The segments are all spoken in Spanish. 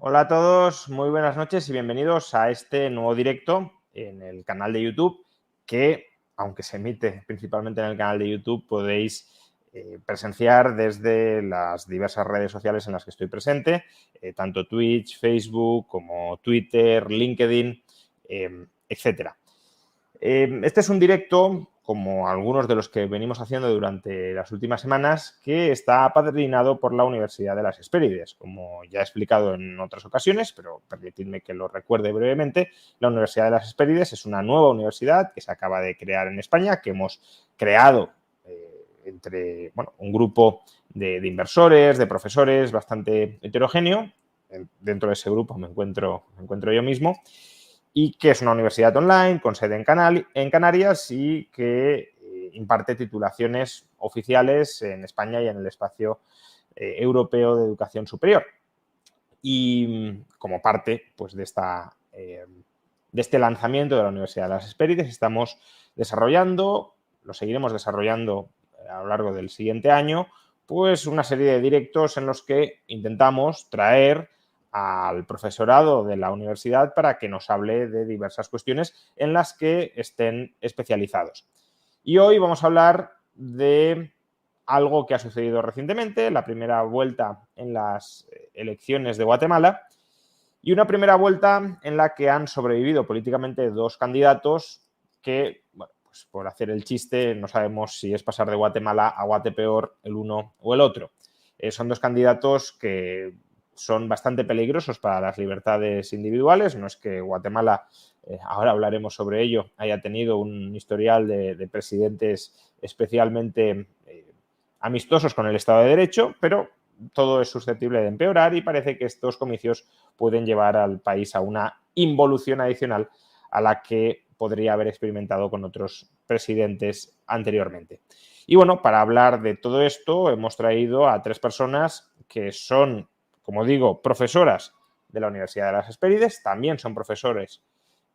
Hola a todos, muy buenas noches y bienvenidos a este nuevo directo en el canal de YouTube que, aunque se emite principalmente en el canal de YouTube, podéis presenciar desde las diversas redes sociales en las que estoy presente, tanto Twitch, Facebook como Twitter, LinkedIn, etcétera. Este es un directo, como algunos de los que venimos haciendo durante las últimas semanas, que está apadrinado por la Universidad de las Hespérides. Como ya he explicado en otras ocasiones, pero permitidme que lo recuerde brevemente, la Universidad de las Hespérides es una nueva universidad que se acaba de crear en España, que hemos creado entre un grupo de inversores, de profesores bastante heterogéneo. Dentro de ese grupo me encuentro yo mismo, y que es una universidad online con sede en Canarias y que imparte titulaciones oficiales en España y en el espacio europeo de educación superior. Y como parte pues, de este lanzamiento de la Universidad de las Hespérides estamos desarrollando, lo seguiremos desarrollando a lo largo del siguiente año, pues una serie de directos en los que intentamos traer al profesorado de la universidad para que nos hable de diversas cuestiones en las que estén especializados. Y hoy vamos a hablar de algo que ha sucedido recientemente, la primera vuelta en las elecciones de Guatemala, y una primera vuelta en la que han sobrevivido políticamente dos candidatos que, bueno, pues por hacer el chiste, no sabemos si es pasar de Guatemala a Guatepeor el uno o el otro. Son dos candidatos que son bastante peligrosos para las libertades individuales. No es que Guatemala, ahora hablaremos sobre ello, haya tenido un historial de presidentes especialmente amistosos con el Estado de Derecho, pero todo es susceptible de empeorar y parece que estos comicios pueden llevar al país a una involución adicional a la que podría haber experimentado con otros presidentes anteriormente. Y bueno, para hablar de todo esto hemos traído a tres personas que son, como digo, profesoras de la Universidad de las Hespérides, también son profesores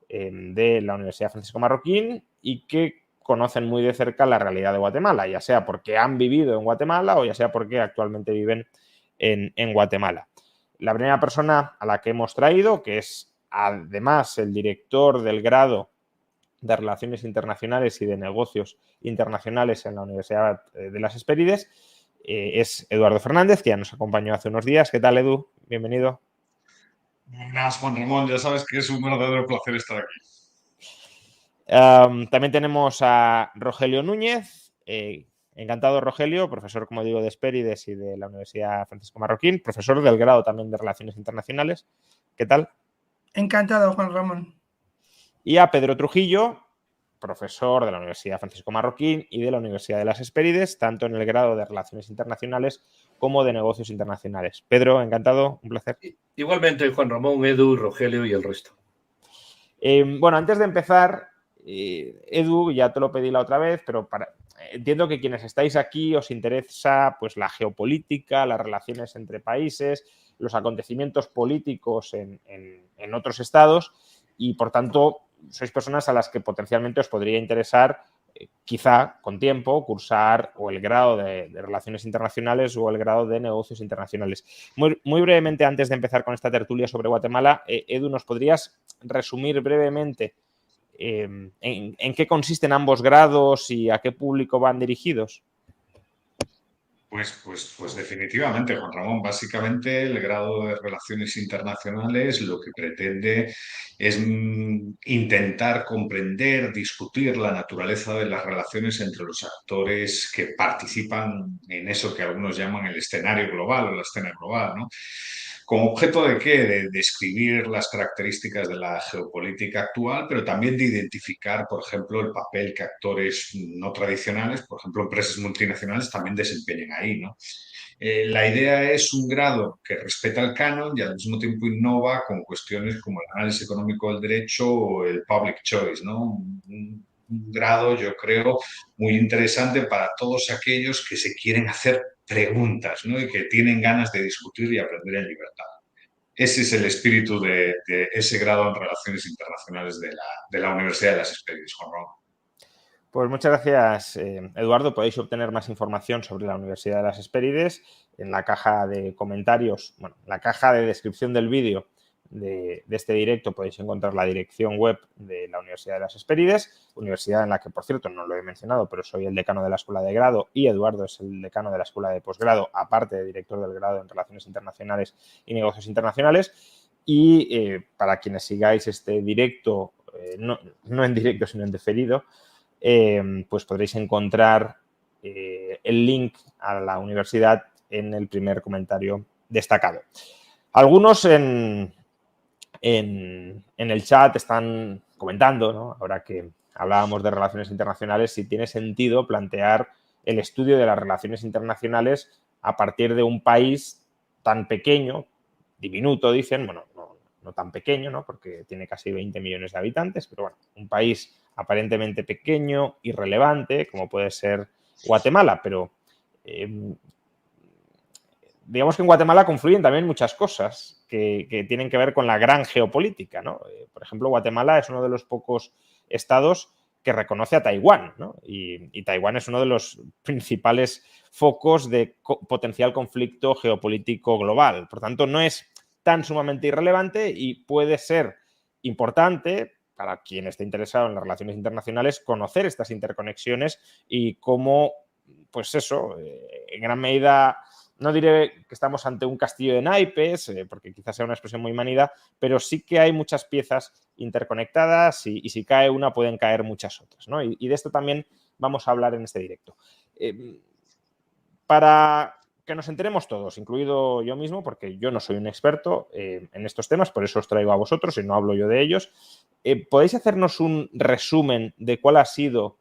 de la Universidad Francisco Marroquín y que conocen muy de cerca la realidad de Guatemala, ya sea porque han vivido en Guatemala o ya sea porque actualmente viven en Guatemala. La primera persona a la que hemos traído, que es además el director del grado de Relaciones Internacionales y de Negocios Internacionales en la Universidad de las Hespérides, es Eduardo Fernández, que ya nos acompañó hace unos días. ¿Qué tal, Edu? Bienvenido. Buenas, Juan Ramón, ya sabes que es un verdadero placer estar aquí. También tenemos a Rogelio Núñez. Encantado, Rogelio, profesor, como digo, de Hespérides y de la Universidad Francisco Marroquín, profesor del grado también de Relaciones Internacionales. ¿Qué tal? Encantado, Juan Ramón. Y a Pedro Trujillo, profesor de la Universidad Francisco Marroquín y de la Universidad de las Hespérides, tanto en el grado de Relaciones Internacionales como de Negocios Internacionales. Pedro, encantado, un placer. Igualmente, Juan Ramón, Edu, Rogelio y el resto. Bueno, antes de empezar, Edu, ya te lo pedí la otra vez, pero entiendo que quienes estáis aquí os interesa pues, la geopolítica, las relaciones entre países, los acontecimientos políticos en otros estados y, por tanto, sois personas a las que potencialmente os podría interesar, quizá con tiempo, cursar o el grado de Relaciones Internacionales o el grado de Negocios Internacionales. Muy brevemente, antes de empezar con esta tertulia sobre Guatemala, Edu, ¿nos podrías resumir brevemente en qué consisten ambos grados y a qué público van dirigidos? Pues definitivamente, Juan Ramón. Básicamente, el grado de Relaciones Internacionales lo que pretende es intentar comprender, discutir la naturaleza de las relaciones entre los actores que participan en eso que algunos llaman el escenario global o la escena global, ¿no? ¿Con objeto de qué? De describir las características de la geopolítica actual, pero también de identificar, por ejemplo, el papel que actores no tradicionales, por ejemplo, empresas multinacionales, también desempeñan ahí, ¿no? La idea es un grado que respeta el canon y al mismo tiempo innova con cuestiones como el análisis económico del derecho o el public choice, ¿no? Un grado, yo creo, muy interesante para todos aquellos que se quieren hacer preguntas, ¿no? Y que tienen ganas de discutir y aprender en libertad. Ese es el espíritu de ese grado en Relaciones Internacionales de la Universidad de las Hespérides, Juan Ramón. Pues muchas gracias, Eduardo. Podéis obtener más información sobre la Universidad de las Hespérides en la caja de comentarios, bueno, en la caja de descripción del vídeo de este directo podéis encontrar la dirección web de la Universidad de las Hespérides, universidad en la que, por cierto, no lo he mencionado, pero soy el decano de la Escuela de Grado y Eduardo es el decano de la Escuela de Posgrado, aparte de director del grado en Relaciones Internacionales y Negocios Internacionales. Y para quienes sigáis este directo, no en directo, sino en diferido, pues podréis encontrar el link a la universidad en el primer comentario destacado. Algunos en el chat están comentando, ¿no? Ahora que hablábamos de relaciones internacionales, si tiene sentido plantear el estudio de las relaciones internacionales a partir de un país tan pequeño, diminuto, dicen, bueno, no tan pequeño, ¿no? Porque tiene casi 20 millones de habitantes, pero bueno, un país aparentemente pequeño, irrelevante, como puede ser Guatemala, pero digamos que en Guatemala confluyen también muchas cosas que tienen que ver con la gran geopolítica, ¿no? Por ejemplo, Guatemala es uno de los pocos estados que reconoce a Taiwán, ¿no? Y Taiwán es uno de los principales focos de potencial conflicto geopolítico global. Por tanto, no es tan sumamente irrelevante y puede ser importante para quien esté interesado en las relaciones internacionales conocer estas interconexiones y cómo, pues eso, en gran medida, no diré que estamos ante un castillo de naipes, porque quizás sea una expresión muy manida, pero sí que hay muchas piezas interconectadas y si cae una pueden caer muchas otras, ¿no? Y de esto también vamos a hablar en este directo. Para que nos enteremos todos, incluido yo mismo, porque yo no soy un experto en estos temas, por eso os traigo a vosotros y no hablo yo de ellos. ¿Podéis hacernos un resumen de cuál ha sido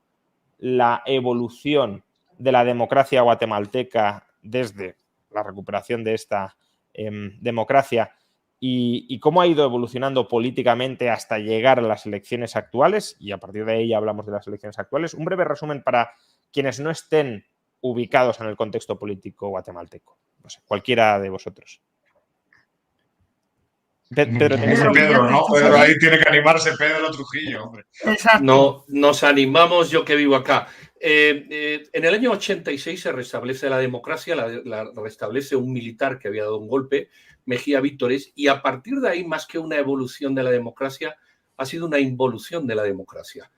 la evolución de la democracia guatemalteca desde la recuperación de esta democracia y cómo ha ido evolucionando políticamente hasta llegar a las elecciones actuales? Y a partir de ahí ya hablamos de las elecciones actuales. Un breve resumen para quienes no estén ubicados en el contexto político guatemalteco. No sé, cualquiera de vosotros. Pedro, ¿no? Pedro, ahí tiene que animarse Pedro Trujillo, hombre. Exacto. No, nos animamos, yo que vivo acá. En el año 86 se restablece la democracia, la restablece un militar que había dado un golpe, Mejía Vítores, y a partir de ahí, más que una evolución de la democracia, ha sido una involución de la democracia.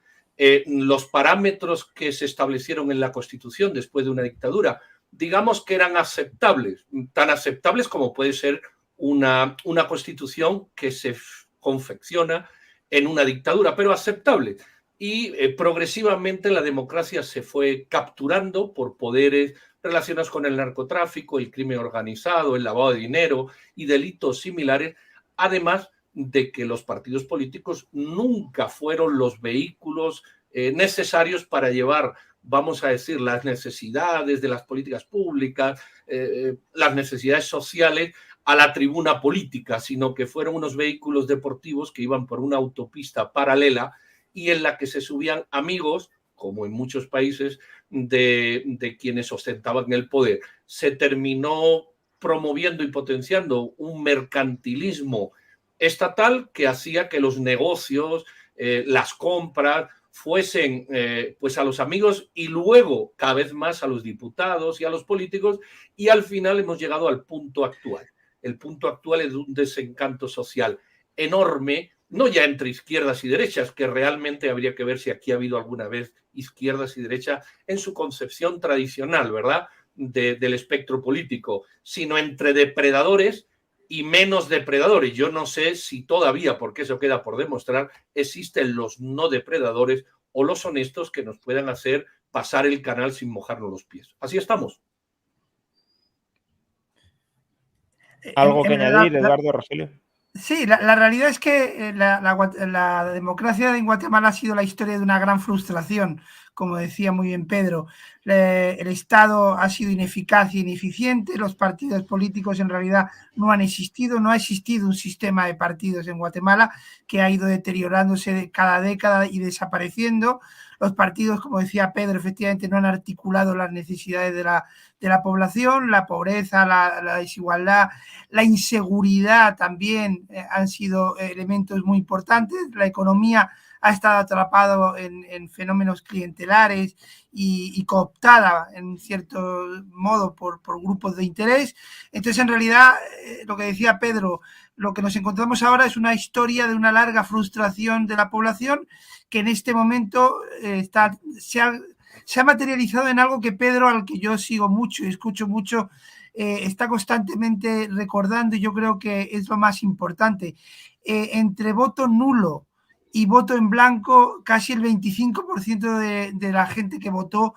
Los parámetros que se establecieron en la Constitución después de una dictadura, digamos que eran aceptables, tan aceptables como puede ser una Constitución que se confecciona en una dictadura, pero aceptable. Y progresivamente la democracia se fue capturando por poderes relacionados con el narcotráfico, el crimen organizado, el lavado de dinero y delitos similares, además de que los partidos políticos nunca fueron los vehículos necesarios para llevar, vamos a decir, las necesidades de las políticas públicas, las necesidades sociales a la tribuna política, sino que fueron unos vehículos deportivos que iban por una autopista paralela y en la que se subían amigos, como en muchos países, de quienes ostentaban el poder. Se terminó promoviendo y potenciando un mercantilismo estatal que hacía que los negocios, las compras, fuesen pues a los amigos y luego cada vez más a los diputados y a los políticos, y al final hemos llegado al punto actual. El punto actual es un desencanto social enorme, no ya entre izquierdas y derechas, que realmente habría que ver si aquí ha habido alguna vez izquierdas y derechas en su concepción tradicional, ¿verdad?, del espectro político, sino entre depredadores y menos depredadores. Yo no sé si todavía, porque eso queda por demostrar, existen los no depredadores o los honestos que nos puedan hacer pasar el canal sin mojarnos los pies. Así estamos. ¿Algo que añadir, Eduardo, Rogelio? Sí, la realidad es que la democracia en Guatemala ha sido la historia de una gran frustración, como decía muy bien Pedro. El Estado ha sido ineficaz y ineficiente, los partidos políticos en realidad no han existido, no ha existido un sistema de partidos en Guatemala que ha ido deteriorándose cada década y desapareciendo. Los partidos, como decía Pedro, efectivamente no han articulado las necesidades de la población, la pobreza, la desigualdad, la inseguridad también han sido elementos muy importantes. La economía ha estado atrapado en fenómenos clientelares y cooptada en cierto modo por grupos de interés. Entonces, en realidad, lo que decía Pedro, lo que nos encontramos ahora es una historia de una larga frustración de la población que en este momento se ha materializado en algo que Pedro, al que yo sigo mucho y escucho mucho, está constantemente recordando, y yo creo que es lo más importante. Entre voto nulo y voto en blanco, casi el 25% de la gente que votó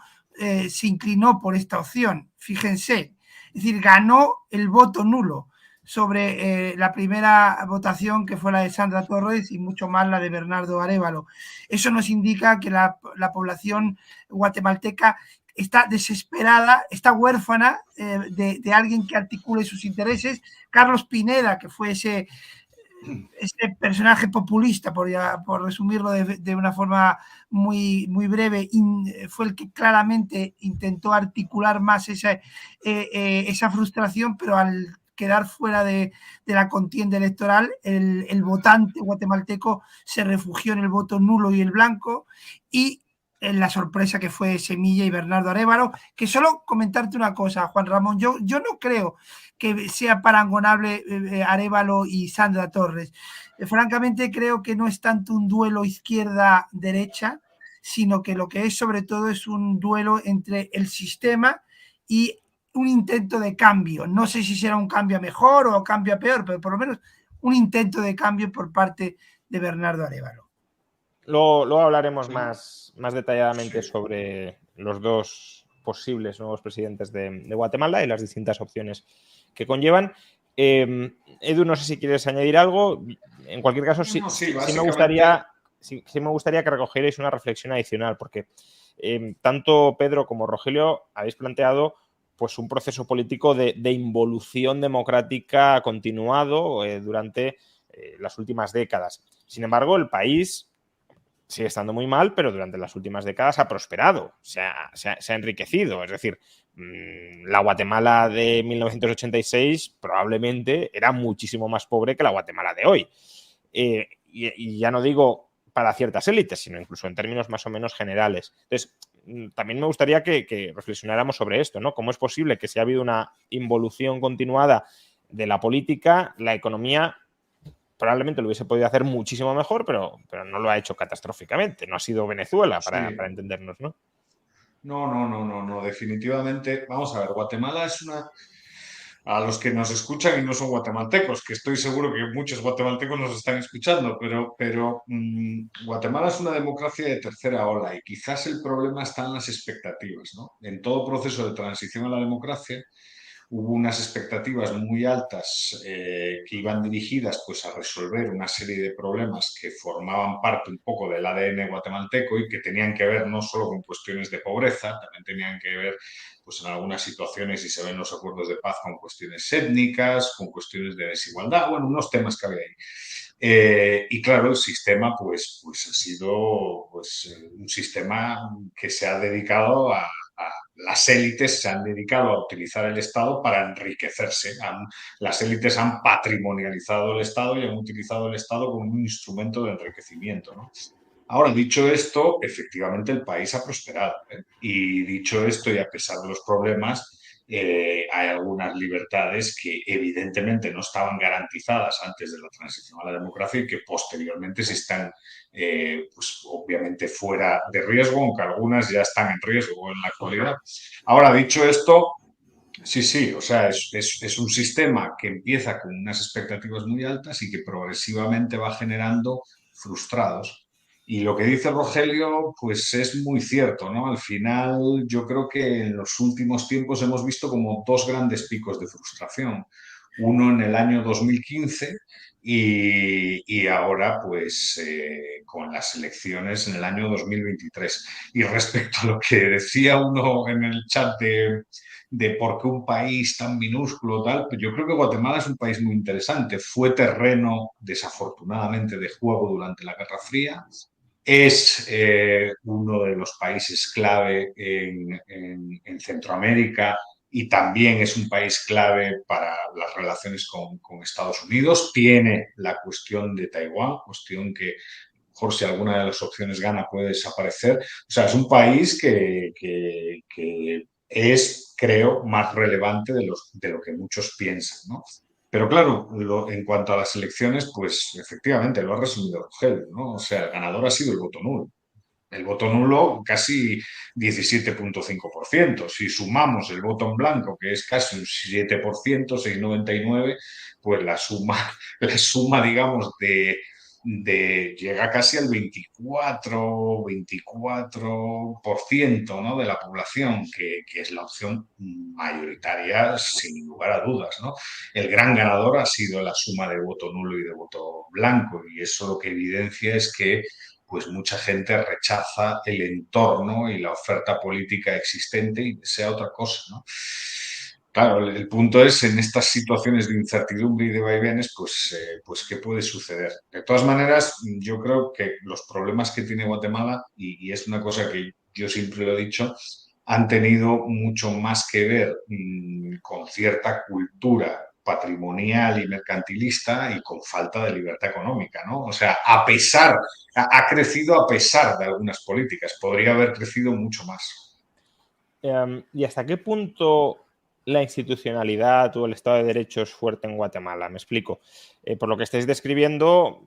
se inclinó por esta opción, fíjense. Es decir, ganó el voto nulo sobre la primera votación, que fue la de Sandra Torres, y mucho más la de Bernardo Arévalo. Eso nos indica que la población guatemalteca está desesperada, está huérfana de alguien que articule sus intereses. Carlos Pineda, que fue ese personaje populista, por resumirlo de una forma muy breve, fue el que claramente intentó articular más esa frustración, pero al quedar fuera de la contienda electoral, el votante guatemalteco se refugió en el voto nulo y el blanco, y en la sorpresa que fue Semilla y Bernardo Arévalo. Que solo comentarte una cosa, Juan Ramón, yo no creo que sea parangonable Arévalo y Sandra Torres. Francamente, creo que no es tanto un duelo izquierda-derecha, sino que lo que es sobre todo es un duelo entre el sistema y un intento de cambio. No sé si será un cambio a mejor o un cambio a peor, pero por lo menos un intento de cambio por parte de Bernardo Arévalo. Luego hablaremos más detalladamente sobre los dos posibles nuevos presidentes de Guatemala y las distintas opciones que conllevan. Edu, no sé si quieres añadir algo. En cualquier caso, sí me gustaría que recogierais una reflexión adicional, porque tanto Pedro como Rogelio habéis planteado pues un proceso político de involución democrática continuado durante las últimas décadas. Sin embargo, el país sigue estando muy mal, pero durante las últimas décadas ha prosperado, se ha enriquecido. Es decir, la Guatemala de 1986 probablemente era muchísimo más pobre que la Guatemala de hoy. Y ya no digo para ciertas élites, sino incluso en términos más o menos generales. Entonces, también me gustaría que reflexionáramos sobre esto, ¿no? ¿Cómo es posible que si ha habido una involución continuada de la política, la economía probablemente lo hubiese podido hacer muchísimo mejor, pero no lo ha hecho catastróficamente? No ha sido Venezuela, para entendernos, ¿no? No, definitivamente. Vamos a ver, Guatemala es una... A los que nos escuchan y no son guatemaltecos, que estoy seguro que muchos guatemaltecos nos están escuchando, pero Guatemala es una democracia de tercera ola y quizás el problema está en las expectativas, ¿no? En todo proceso de transición a la democracia hubo unas expectativas muy altas que iban dirigidas pues, a resolver una serie de problemas que formaban parte un poco del ADN guatemalteco y que tenían que ver no solo con cuestiones de pobreza, también tenían que ver pues, en algunas situaciones, y se ven los acuerdos de paz, con cuestiones étnicas, con cuestiones de desigualdad, bueno, unos temas que había ahí. Y claro, el sistema pues ha sido pues, un sistema que se ha dedicado a las élites se han dedicado a utilizar el Estado para enriquecerse. Las élites han patrimonializado el Estado y han utilizado el Estado como un instrumento de enriquecimiento, ¿no? Ahora, dicho esto, efectivamente el país ha prosperado, ¿eh? Y dicho esto, y a pesar de los problemas, hay algunas libertades que evidentemente no estaban garantizadas antes de la transición a la democracia y que posteriormente se están, pues obviamente fuera de riesgo, aunque algunas ya están en riesgo en la actualidad. Ahora, dicho esto, sí, o sea, es un sistema que empieza con unas expectativas muy altas y que progresivamente va generando frustrados. Y lo que dice Rogelio, pues es muy cierto, ¿no? Al final, yo creo que en los últimos tiempos hemos visto como dos grandes picos de frustración. Uno en el año 2015 y ahora, pues, con las elecciones en el año 2023. Y respecto a lo que decía uno en el chat de por qué un país tan minúsculo tal, pues yo creo que Guatemala es un país muy interesante. Fue terreno, desafortunadamente, de juego durante la Guerra Fría. Es uno de los países clave en Centroamérica y también es un país clave para las relaciones con Estados Unidos. Tiene la cuestión de Taiwán, cuestión que mejor si alguna de las opciones gana puede desaparecer. O sea, es un país que es, creo, más relevante de lo que muchos piensan, ¿no? Pero claro, en cuanto a las elecciones, pues efectivamente lo ha resumido Rogel, ¿no? O sea, el ganador ha sido el voto nulo. El voto nulo casi 17,5%. Si sumamos el voto en blanco, que es casi un 7%, 6,99, pues la suma, digamos, llega casi al 24%, ¿no? De la población, que es la opción mayoritaria, sin lugar a dudas, ¿no? El gran ganador ha sido la suma de voto nulo y de voto blanco, y eso lo que evidencia es que pues mucha gente rechaza el entorno y la oferta política existente y desea otra cosa, ¿no? Claro, el punto es, en estas situaciones de incertidumbre y de vaivenes, pues ¿qué puede suceder? De todas maneras, yo creo que los problemas que tiene Guatemala, y es una cosa que yo siempre lo he dicho, han tenido mucho más que ver con cierta cultura patrimonial y mercantilista y con falta de libertad económica, ¿no? O sea, ha crecido a pesar de algunas políticas, podría haber crecido mucho más. ¿Y hasta qué punto la institucionalidad o el Estado de Derecho es fuerte en Guatemala? Me explico. Por lo que estáis describiendo,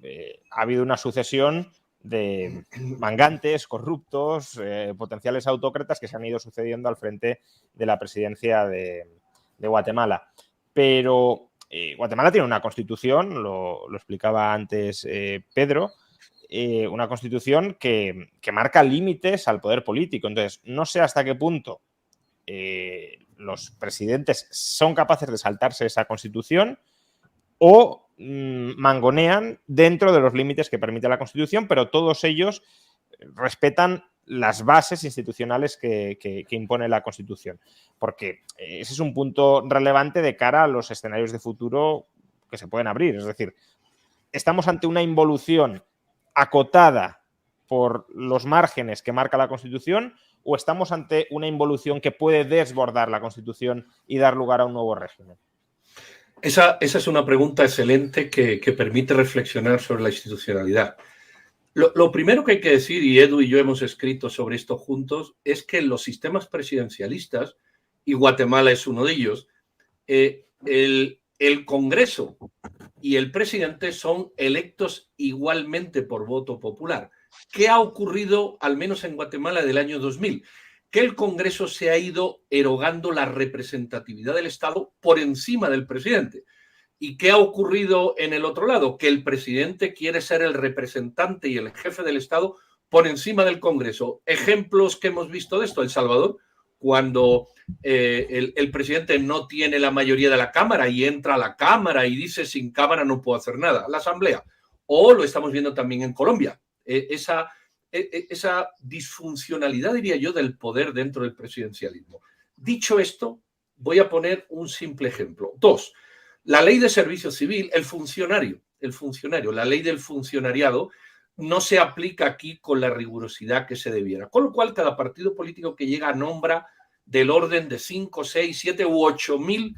ha habido una sucesión de mangantes, corruptos, potenciales autócratas que se han ido sucediendo al frente de la presidencia de Guatemala. Pero Guatemala tiene una constitución, lo explicaba antes Pedro, una constitución que marca límites al poder político. Entonces, no sé hasta qué punto los presidentes son capaces de saltarse esa constitución o mangonean dentro de los límites que permite la constitución, pero todos ellos respetan las bases institucionales que impone la Constitución, porque ese es un punto relevante de cara a los escenarios de futuro que se pueden abrir. Es decir, estamos ante una involución acotada por los márgenes que marca la Constitución, o estamos ante una involución que puede desbordar la Constitución y dar lugar a un nuevo régimen. Esa es una pregunta excelente que permite reflexionar sobre la institucionalidad. Lo primero que hay que decir, y Edu y yo hemos escrito sobre esto juntos, es que los sistemas presidencialistas, y Guatemala es uno de ellos, el Congreso y el presidente son electos igualmente por voto popular. ¿Qué ha ocurrido, al menos en Guatemala, del año 2000? Que el Congreso se ha ido erogando la representatividad del Estado por encima del presidente. ¿Y qué ha ocurrido en el otro lado? Que el presidente quiere ser el representante y el jefe del Estado por encima del Congreso. Ejemplos que hemos visto de esto: El Salvador, cuando el presidente no tiene la mayoría de la Cámara y entra a la Cámara y dice sin Cámara no puedo hacer nada, la Asamblea. O lo estamos viendo también en Colombia, esa disfuncionalidad, diría yo, del poder dentro del presidencialismo. Dicho esto, voy a poner un simple ejemplo. 2. La ley de servicio civil, el funcionario, la ley del funcionariado no se aplica aquí con la rigurosidad que se debiera. Con lo cual, cada partido político que llega nombra del orden de 5, 6, 7 u 8 mil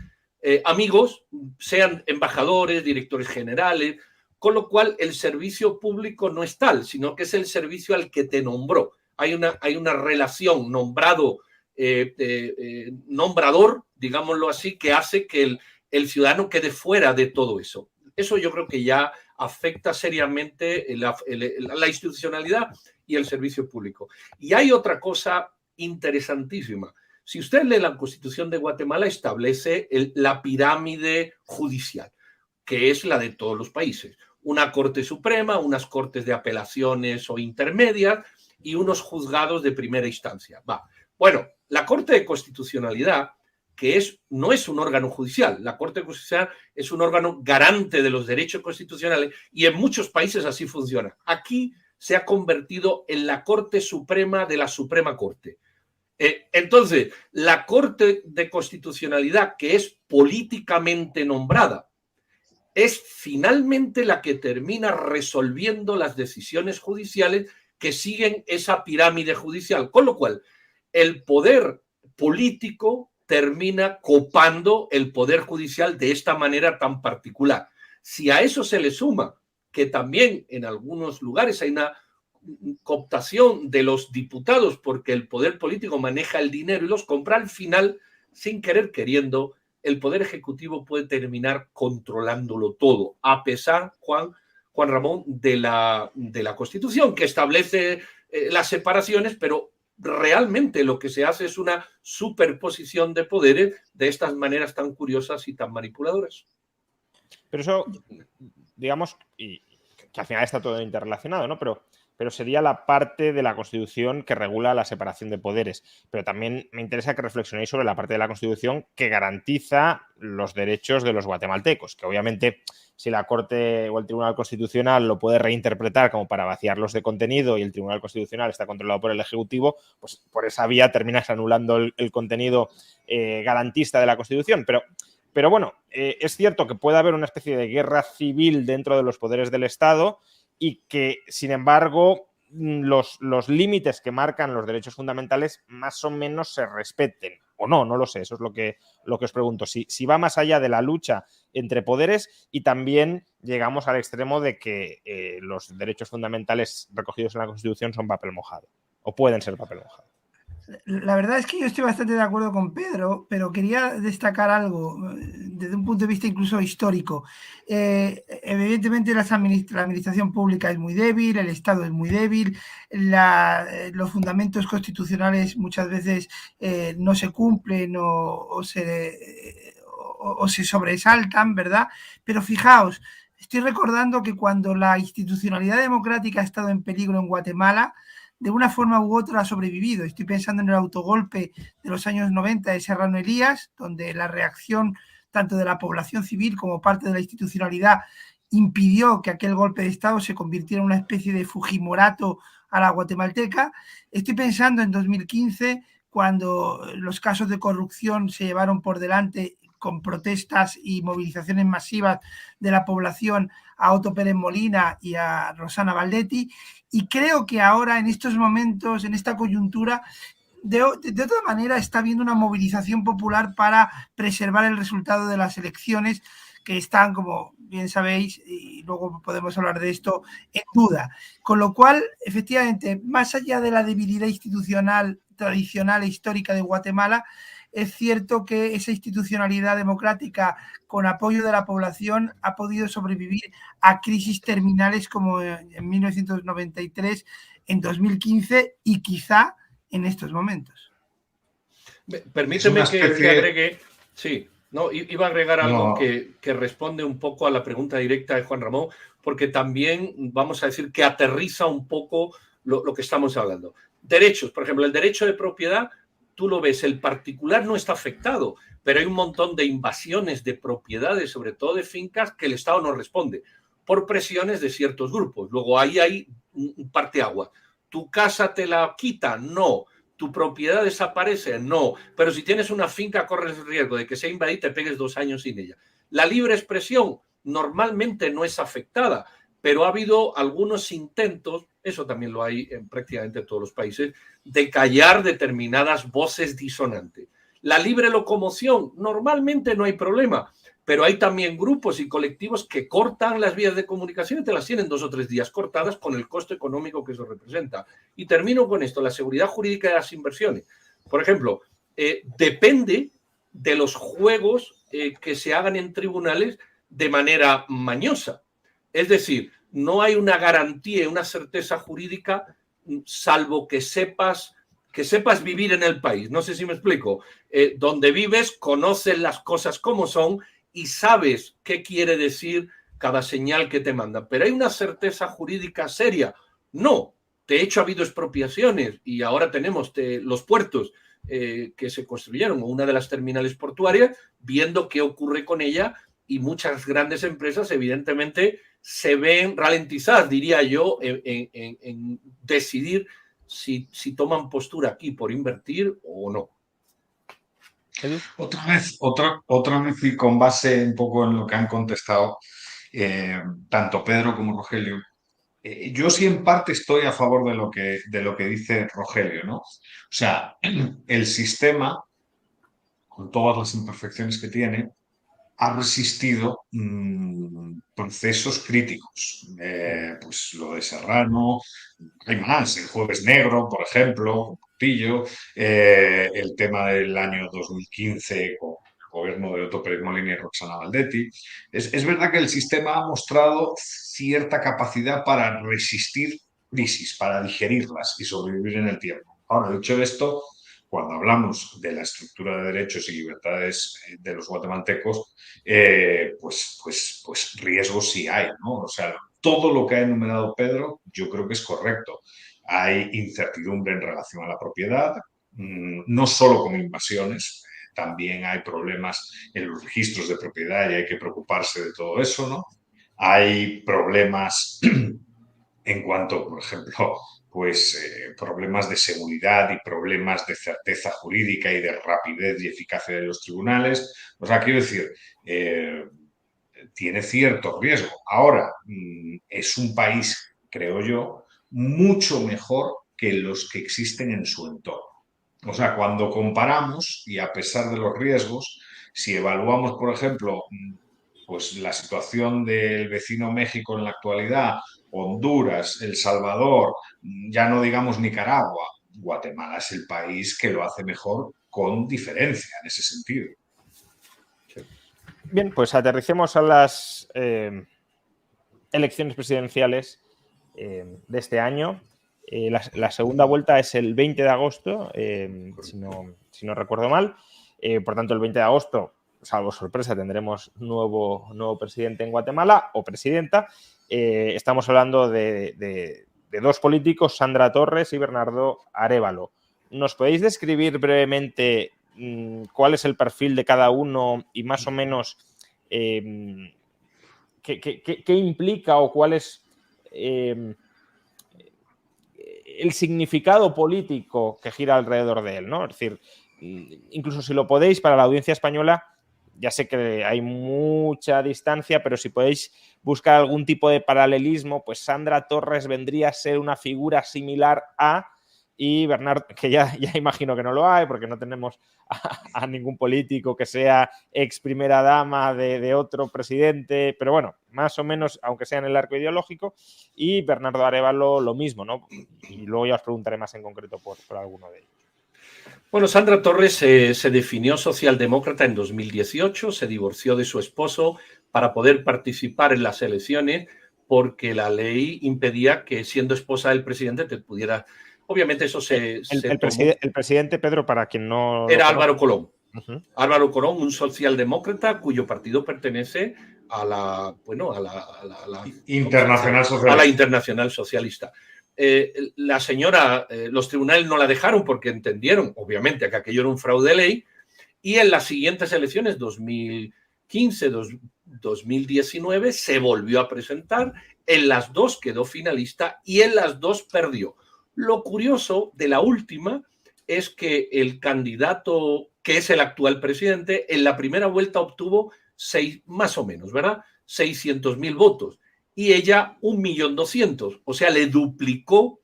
amigos, sean embajadores, directores generales, con lo cual el servicio público no es tal, sino que es el servicio al que te nombró. Hay una relación nombrador, digámoslo así, que hace que el ciudadano quede fuera de todo eso. Eso yo creo que ya afecta seriamente la institucionalidad y el servicio público. Y hay otra cosa interesantísima. Si usted lee la Constitución de Guatemala, establece la pirámide judicial, que es la de todos los países. Una Corte Suprema, unas Cortes de Apelaciones o intermedias y unos juzgados de primera instancia. Bueno, la Corte de Constitucionalidad, que no es un órgano judicial. La Corte Constitucional es un órgano garante de los derechos constitucionales y en muchos países así funciona. Aquí se ha convertido en la Corte Suprema de la Suprema Corte. Entonces, la Corte de Constitucionalidad, que es políticamente nombrada, es finalmente la que termina resolviendo las decisiones judiciales que siguen esa pirámide judicial. Con lo cual, el poder político termina copando el poder judicial de esta manera tan particular. Si a eso se le suma que también en algunos lugares hay cooptación de los diputados, porque el poder político maneja el dinero y los compra, al final, sin querer queriendo, el poder ejecutivo puede terminar controlándolo todo, a pesar, Juan Ramón, de la Constitución, que establece las separaciones, pero realmente lo que se hace es una superposición de poderes de estas maneras tan curiosas y tan manipuladoras. Pero eso, digamos, y que al final está todo interrelacionado, ¿no? Pero sería la parte de la Constitución que regula la separación de poderes. Pero también me interesa que reflexionéis sobre la parte de la Constitución que garantiza los derechos de los guatemaltecos, que obviamente si la Corte o el Tribunal Constitucional lo puede reinterpretar como para vaciarlos de contenido y el Tribunal Constitucional está controlado por el Ejecutivo, pues por esa vía terminas anulando el contenido garantista de la Constitución. Pero bueno, es cierto que puede haber una especie de guerra civil dentro de los poderes del Estado y que, sin embargo, los límites que marcan los derechos fundamentales más o menos se respeten. O no lo sé, eso es lo que os pregunto. Si va más allá de la lucha entre poderes y también llegamos al extremo de que los derechos fundamentales recogidos en la Constitución son papel mojado, o pueden ser papel mojado. La verdad es que yo estoy bastante de acuerdo con Pedro, pero quería destacar algo desde un punto de vista incluso histórico. Evidentemente la administración pública es muy débil, el Estado es muy débil, los fundamentos constitucionales muchas veces no se cumplen o se sobresaltan, ¿verdad? Pero fijaos, estoy recordando que cuando la institucionalidad democrática ha estado en peligro en Guatemala, de una forma u otra ha sobrevivido. Estoy pensando en el autogolpe de los años 90 de Serrano Elías, donde la reacción tanto de la población civil como parte de la institucionalidad impidió que aquel golpe de Estado se convirtiera en una especie de Fujimorato a la guatemalteca. Estoy pensando en 2015, cuando los casos de corrupción se llevaron por delante con protestas y movilizaciones masivas de la población a Otto Pérez Molina y a Rosana Baldetti. Y creo que ahora, en estos momentos, en esta coyuntura, de otra manera está habiendo una movilización popular para preservar el resultado de las elecciones que están, como bien sabéis, y luego podemos hablar de esto, en duda. Con lo cual, efectivamente, más allá de la debilidad institucional, tradicional e histórica de Guatemala, es cierto que esa institucionalidad democrática con apoyo de la población ha podido sobrevivir a crisis terminales como en 1993, en 2015 y quizá en estos momentos. Permíteme que agregue... Sí, no, iba a agregar algo que responde un poco a la pregunta directa de Juan Ramón, porque también vamos a decir que aterriza un poco lo que estamos hablando. Derechos, por ejemplo, el derecho de propiedad, tú lo ves, el particular no está afectado, pero hay un montón de invasiones de propiedades, sobre todo de fincas, que el Estado no responde por presiones de ciertos grupos. Luego ahí hay un parteaguas. ¿Tu casa te la quita? No. ¿Tu propiedad desaparece? No. Pero si tienes una finca, corres el riesgo de que sea invadida y te pegues 2 años sin ella. La libre expresión normalmente no es afectada, pero ha habido algunos intentos, eso también lo hay en prácticamente todos los países, de callar determinadas voces disonantes. La libre locomoción, normalmente no hay problema, pero hay también grupos y colectivos que cortan las vías de comunicación y te las tienen 2 o 3 días cortadas con el costo económico que eso representa. Y termino con esto, la seguridad jurídica de las inversiones. Por ejemplo, depende de los juegos que se hagan en tribunales de manera mañosa. Es decir, no hay una garantía, una certeza jurídica, salvo que sepas vivir en el país. No sé si me explico. Donde vives, conoces las cosas como son y sabes qué quiere decir cada señal que te mandan. Pero hay una certeza jurídica seria. No. De hecho, ha habido expropiaciones y ahora tenemos los puertos que se construyeron, una de las terminales portuarias, viendo qué ocurre con ella, y muchas grandes empresas, evidentemente, se ven ralentizadas, diría yo, en decidir si toman postura aquí por invertir o no. Otra vez y con base un poco en lo que han contestado tanto Pedro como Rogelio. Yo sí en parte estoy a favor de lo que dice Rogelio, ¿no? O sea, el sistema, con todas las imperfecciones que tiene, ha resistido procesos críticos. Pues lo de Serrano, hay más, el Jueves Negro, por ejemplo, Portillo, el tema del año 2015 con el gobierno de Otto Pérez Molina y Roxana Valdetti. Es verdad que el sistema ha mostrado cierta capacidad para resistir crisis, para digerirlas y sobrevivir en el tiempo. Ahora, dicho esto, cuando hablamos de la estructura de derechos y libertades de los guatemaltecos, pues riesgos sí hay, ¿no? O sea, todo lo que ha enumerado Pedro yo creo que es correcto. Hay incertidumbre en relación a la propiedad, no solo con invasiones, también hay problemas en los registros de propiedad y hay que preocuparse de todo eso, ¿no? Hay problemas en cuanto, por ejemplo, problemas de seguridad y problemas de certeza jurídica y de rapidez y eficacia de los tribunales. O sea, quiero decir, tiene cierto riesgo. Ahora, es un país, creo yo, mucho mejor que los que existen en su entorno. O sea, cuando comparamos, y a pesar de los riesgos, si evaluamos, por ejemplo, pues la situación del vecino México en la actualidad, Honduras, El Salvador, ya no digamos Nicaragua, Guatemala es el país que lo hace mejor con diferencia en ese sentido. Bien, pues aterricemos a las elecciones presidenciales de este año. La segunda vuelta es el 20 de agosto, si no recuerdo mal. Por tanto, el 20 de agosto, salvo sorpresa, tendremos nuevo presidente en Guatemala o presidenta. Estamos hablando de dos políticos, Sandra Torres y Bernardo Arévalo. ¿Nos podéis describir brevemente cuál es el perfil de cada uno y más o menos qué implica o cuál es el significado político que gira alrededor de él, ¿no? Es decir, incluso si lo podéis, para la audiencia española, ya sé que hay mucha distancia, pero si podéis buscar algún tipo de paralelismo, pues Sandra Torres vendría a ser una figura similar a, y Bernardo, que ya imagino que no lo hay, porque no tenemos a ningún político que sea ex primera dama de otro presidente, pero bueno, más o menos, aunque sea en el arco ideológico, y Bernardo Arévalo lo mismo, ¿no? Y luego ya os preguntaré más en concreto por alguno de ellos. Bueno, Sandra Torres se definió socialdemócrata en 2018, se divorció de su esposo para poder participar en las elecciones porque la ley impedía que siendo esposa del presidente te pudiera... Obviamente eso el presidente, Pedro, para quien no... Era Álvaro Colón. Álvaro Colón, un socialdemócrata cuyo partido pertenece a la Internacional Socialista. A la Internacional Socialista. La señora, los tribunales no la dejaron porque entendieron, obviamente, que aquello era un fraude de ley, y en las siguientes elecciones, 2015, 2019, se volvió a presentar, en las dos quedó finalista y en las dos perdió. Lo curioso de la última es que el candidato, que es el actual presidente, en la primera vuelta obtuvo más o menos, ¿verdad? 600.000 votos. Y ella 1.200.000, o sea, le duplicó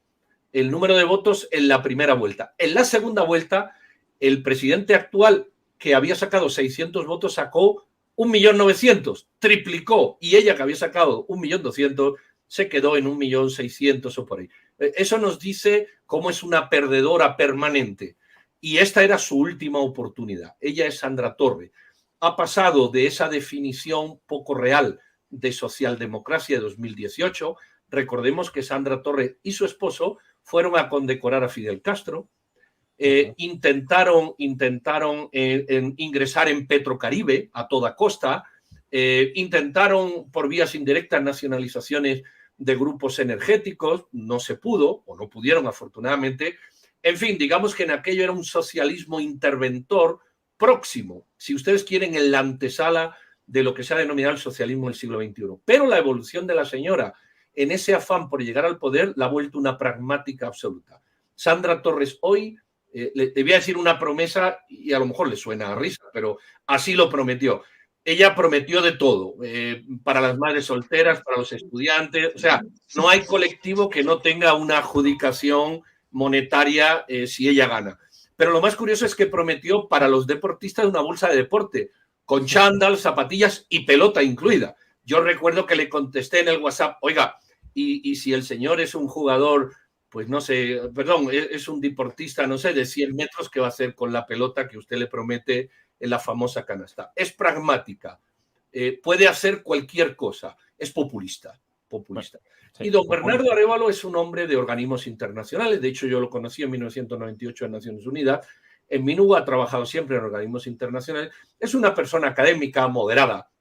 el número de votos en la primera vuelta. En la segunda vuelta, el presidente actual, que había sacado 600 votos, sacó 1.900.000, triplicó, y ella, que había sacado 1.200.000, se quedó en 1.600.000 o por ahí. Eso nos dice cómo es una perdedora permanente. Y esta era su última oportunidad. Ella es Sandra Torres. Ha pasado de esa definición poco real de socialdemocracia de 2018. Recordemos que Sandra Torres y su esposo fueron a condecorar a Fidel Castro. Intentaron ingresar en Petrocaribe a toda costa. Intentaron por vías indirectas nacionalizaciones de grupos energéticos, no se pudo, o no pudieron afortunadamente. En fin, digamos que en aquello era un socialismo interventor próximo, si ustedes quieren, en la antesala de lo que se ha denominado el socialismo del siglo XXI. Pero la evolución de la señora en ese afán por llegar al poder la ha vuelto una pragmática absoluta. Sandra Torres hoy, le voy a decir una promesa y a lo mejor le suena a risa, pero así lo prometió. Ella prometió de todo, para las madres solteras, para los estudiantes. O sea, no hay colectivo que no tenga una adjudicación monetaria si ella gana. Pero lo más curioso es que prometió para los deportistas una bolsa de deporte, con chándal, zapatillas y pelota incluida. Yo recuerdo que le contesté en el WhatsApp, oiga, y si el señor es un jugador, pues no sé, perdón, es un deportista, no sé, de 100 metros, ¿qué va a hacer con la pelota que usted le promete en la famosa canasta? Es pragmática, puede hacer cualquier cosa, es populista. Populista. Sí, y don Bernardo Arévalo es un hombre de organismos internacionales, de hecho yo lo conocí en 1998 en Naciones Unidas, en Minúa ha trabajado siempre en organismos internacionales, es una persona académica moderada,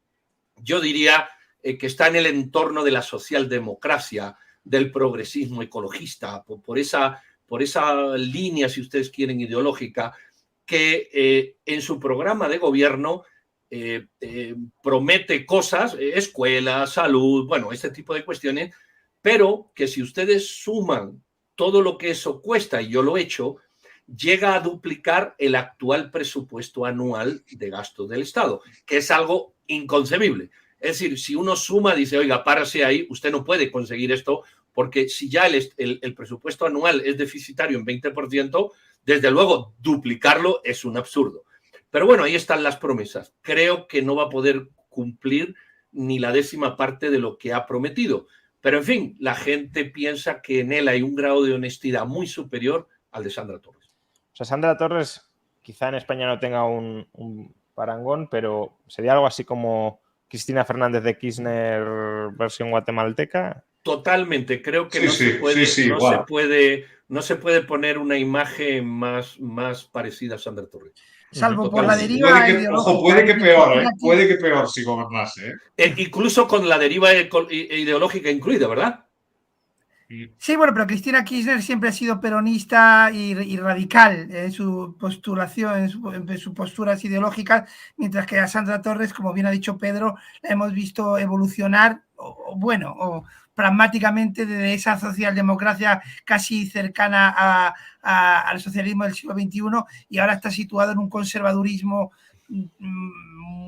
yo diría que está en el entorno de la socialdemocracia, del progresismo ecologista, por esa línea, si ustedes quieren, ideológica, que en su programa de gobierno promete cosas, escuela, salud, bueno, este tipo de cuestiones, pero que si ustedes suman todo lo que eso cuesta, y yo lo he hecho, llega a duplicar el actual presupuesto anual de gasto del Estado, que es algo inconcebible. Es decir, si uno suma, dice, oiga, párase ahí, usted no puede conseguir esto, porque si ya el presupuesto anual es deficitario en 20%, desde luego duplicarlo es un absurdo. Pero bueno, ahí están las promesas. Creo que no va a poder cumplir ni la 10ª parte de lo que ha prometido. Pero en fin, la gente piensa que en él hay un grado de honestidad muy superior al de Sandra Torres. O sea, Sandra Torres quizá en España no tenga un parangón, pero sería algo así como Cristina Fernández de Kirchner versión guatemalteca. Totalmente, creo que no se puede poner una imagen más parecida a Sandra Torres. Salvo por la deriva ideológica. Puede que peor, puede que peor si gobernase. Incluso con la deriva ideológica incluida, ¿verdad? Sí, bueno, pero Cristina Kirchner siempre ha sido peronista y radical en su postulación, en sus posturas ideológicas, mientras que a Sandra Torres, como bien ha dicho Pedro, la hemos visto evolucionar, o pragmáticamente de esa socialdemocracia casi cercana al socialismo del siglo XXI, y ahora está situado en un conservadurismo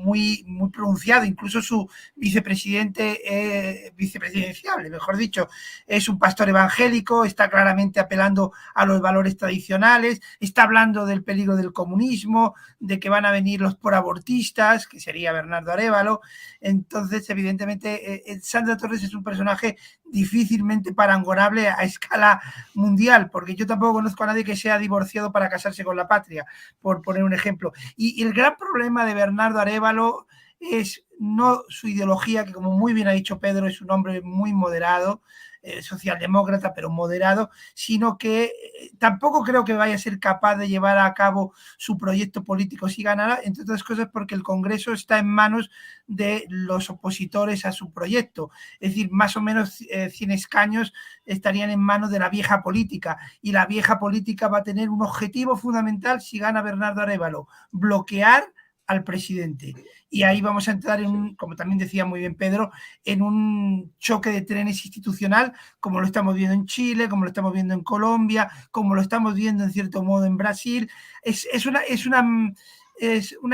muy pronunciado. Incluso su vicepresidenciable, mejor dicho, es un pastor evangélico, está claramente apelando a los valores tradicionales, está hablando del peligro del comunismo, de que van a venir los porabortistas, que sería Bernardo Arévalo. Entonces, evidentemente, Sandra Torres es un personaje difícilmente parangonable a escala mundial, porque yo tampoco conozco a nadie que sea divorciado para casarse con la patria, por poner un ejemplo. Y el gran problema de Bernardo Arévalo es no su ideología, que como muy bien ha dicho Pedro, es un hombre muy moderado, socialdemócrata, pero moderado, sino que tampoco creo que vaya a ser capaz de llevar a cabo su proyecto político si ganara, entre otras cosas porque el Congreso está en manos de los opositores a su proyecto. Es decir, más o menos 100 escaños estarían en manos de la vieja política, y la vieja política va a tener un objetivo fundamental si gana Bernardo Arévalo: bloquear al presidente. Y ahí vamos a entrar como también decía muy bien Pedro, en un choque de trenes institucional, como lo estamos viendo en Chile, como lo estamos viendo en Colombia, como lo estamos viendo en cierto modo en Brasil. Es una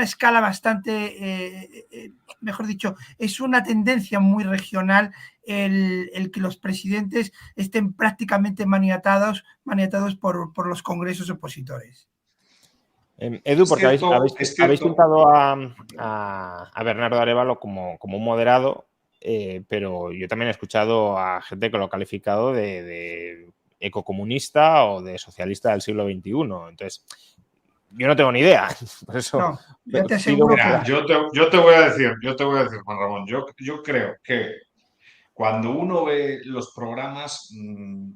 escala bastante, mejor dicho, es una tendencia muy regional el que los presidentes estén prácticamente maniatados por los congresos opositores. Edu, porque habéis pintado a Bernardo Arévalo como un moderado, pero yo también he escuchado a gente que lo ha calificado de ecocomunista o de socialista del siglo XXI. Entonces, yo no tengo ni idea. Por eso, no, yo te aseguro mira, yo te voy a decir, Juan Ramón, yo creo que cuando uno ve los programas,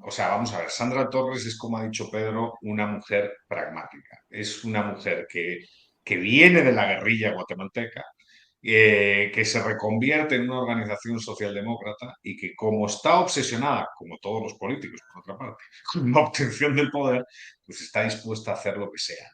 o sea, vamos a ver, Sandra Torres es, como ha dicho Pedro, una mujer pragmática. Es una mujer que viene de la guerrilla guatemalteca, que se reconvierte en una organización socialdemócrata y que, como está obsesionada, como todos los políticos, por otra parte, con la obtención del poder, pues está dispuesta a hacer lo que sea.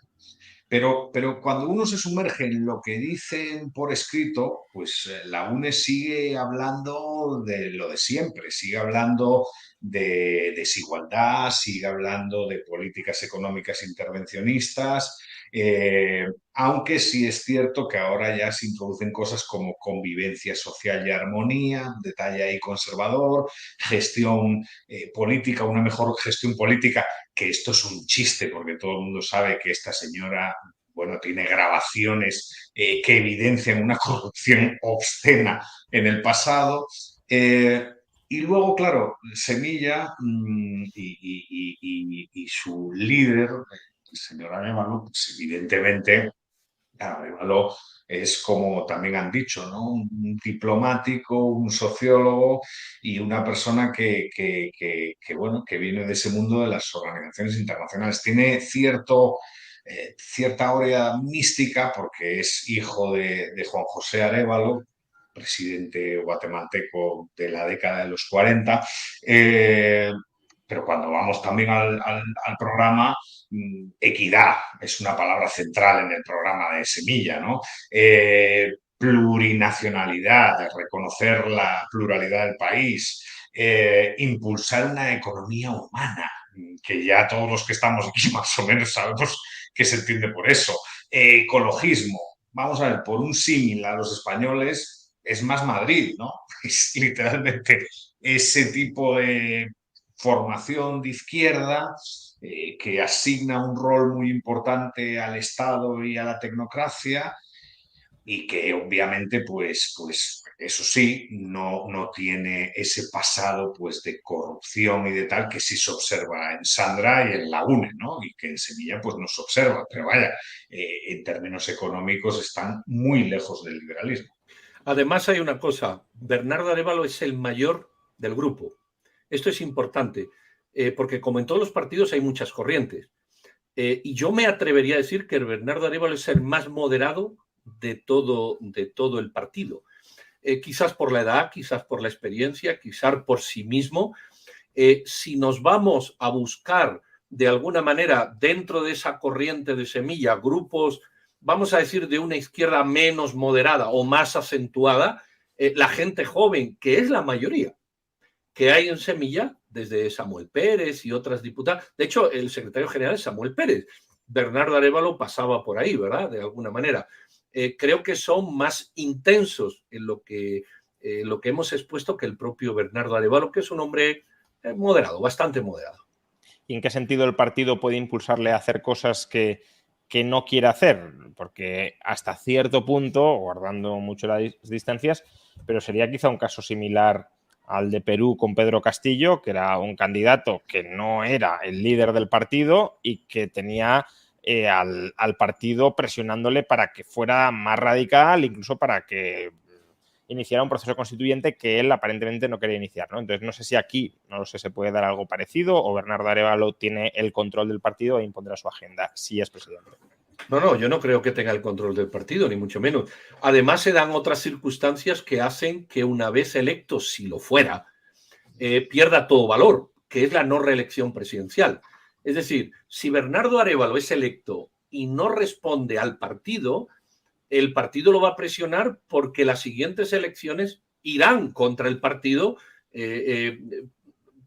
Pero cuando uno se sumerge en lo que dicen por escrito, pues la UNE sigue hablando de lo de siempre, sigue hablando de desigualdad, sigue hablando de políticas económicas intervencionistas, aunque sí es cierto que ahora ya se introducen cosas como convivencia social y armonía, detalle ahí conservador, gestión política, una mejor gestión política, que esto es un chiste porque todo el mundo sabe que esta señora, bueno, tiene grabaciones que evidencian una corrupción obscena en el pasado. Y luego, claro, Semilla y su líder, el señor Arévalo, pues evidentemente, claro, Arévalo es, como también han dicho, ¿no? Un diplomático, un sociólogo y una persona bueno, que viene de ese mundo de las organizaciones internacionales. Tiene cierta aurea mística porque es hijo de Juan José Arévalo, presidente guatemalteco de la década de los 40. Pero cuando vamos también al programa, equidad es una palabra central en el programa de Semilla, ¿no? Plurinacionalidad, reconocer la pluralidad del país, impulsar una economía humana, que ya todos los que estamos aquí más o menos sabemos qué se entiende por eso. Ecologismo. Vamos a ver, por un símil a los españoles es más Madrid, ¿no? Es literalmente ese tipo de formación de izquierda que asigna un rol muy importante al Estado y a la tecnocracia y que obviamente, pues eso sí, no tiene ese pasado pues de corrupción y de tal que sí se observa en Sandra y en la UNE, ¿no? Y que en Semilla pues no se observa, pero vaya, en términos económicos están muy lejos del liberalismo. Además hay una cosa, Bernardo Arévalo es el mayor del grupo. Esto es importante, porque como en todos los partidos hay muchas corrientes. Y yo me atrevería a decir que Bernardo Arévalo es el más moderado de todo el partido. Quizás por la edad, quizás por la experiencia, quizás por sí mismo. Si nos vamos a buscar de alguna manera dentro de esa corriente de Semilla grupos, vamos a decir, de una izquierda menos moderada o más acentuada, la gente joven, que es la mayoría que hay en Semilla, desde Samuel Pérez y otras diputadas. De hecho, el secretario general es Samuel Pérez. Bernardo Arévalo pasaba por ahí, ¿verdad? De alguna manera. Creo que son más intensos en lo que hemos expuesto que el propio Bernardo Arévalo, que es un hombre moderado, bastante moderado. ¿Y en qué sentido el partido puede impulsarle a hacer cosas que no quiere hacer? Porque hasta cierto punto, guardando mucho las distancias, pero sería quizá un caso similar al de Perú con Pedro Castillo, que era un candidato que no era el líder del partido y que tenía al partido presionándole para que fuera más radical, incluso para que iniciara un proceso constituyente que él aparentemente no quería iniciar, ¿no? Entonces no sé si aquí, no lo sé, se puede dar algo parecido o Bernardo Arévalo tiene el control del partido e impondrá su agenda si es presidente. No, yo no creo que tenga el control del partido, ni mucho menos. Además, se dan otras circunstancias que hacen que una vez electo, si lo fuera, pierda todo valor, que es la no reelección presidencial. Es decir, si Bernardo Arévalo es electo y no responde al partido, el partido lo va a presionar porque las siguientes elecciones irán contra el partido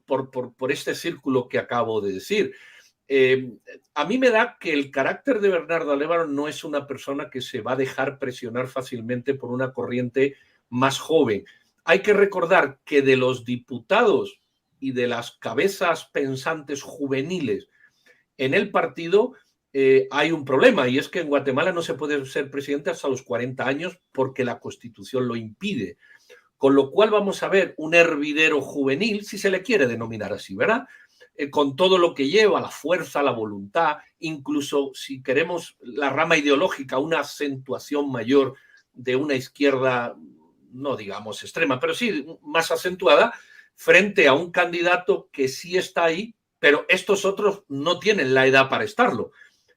por este círculo que acabo de decir. A mí me da que el carácter de Bernardo Arévalo no es una persona que se va a dejar presionar fácilmente por una corriente más joven. Hay que recordar que de los diputados y de las cabezas pensantes juveniles en el partido hay un problema, y es que en Guatemala no se puede ser presidente hasta los 40 años porque la Constitución lo impide. Con lo cual vamos a ver un hervidero juvenil, si se le quiere denominar así, ¿verdad? Con todo lo que lleva, la fuerza, la voluntad, incluso si queremos la rama ideológica, una acentuación mayor de una izquierda, no digamos extrema, pero sí más acentuada, frente a un candidato que sí está ahí, pero estos otros no tienen la edad para estarlo.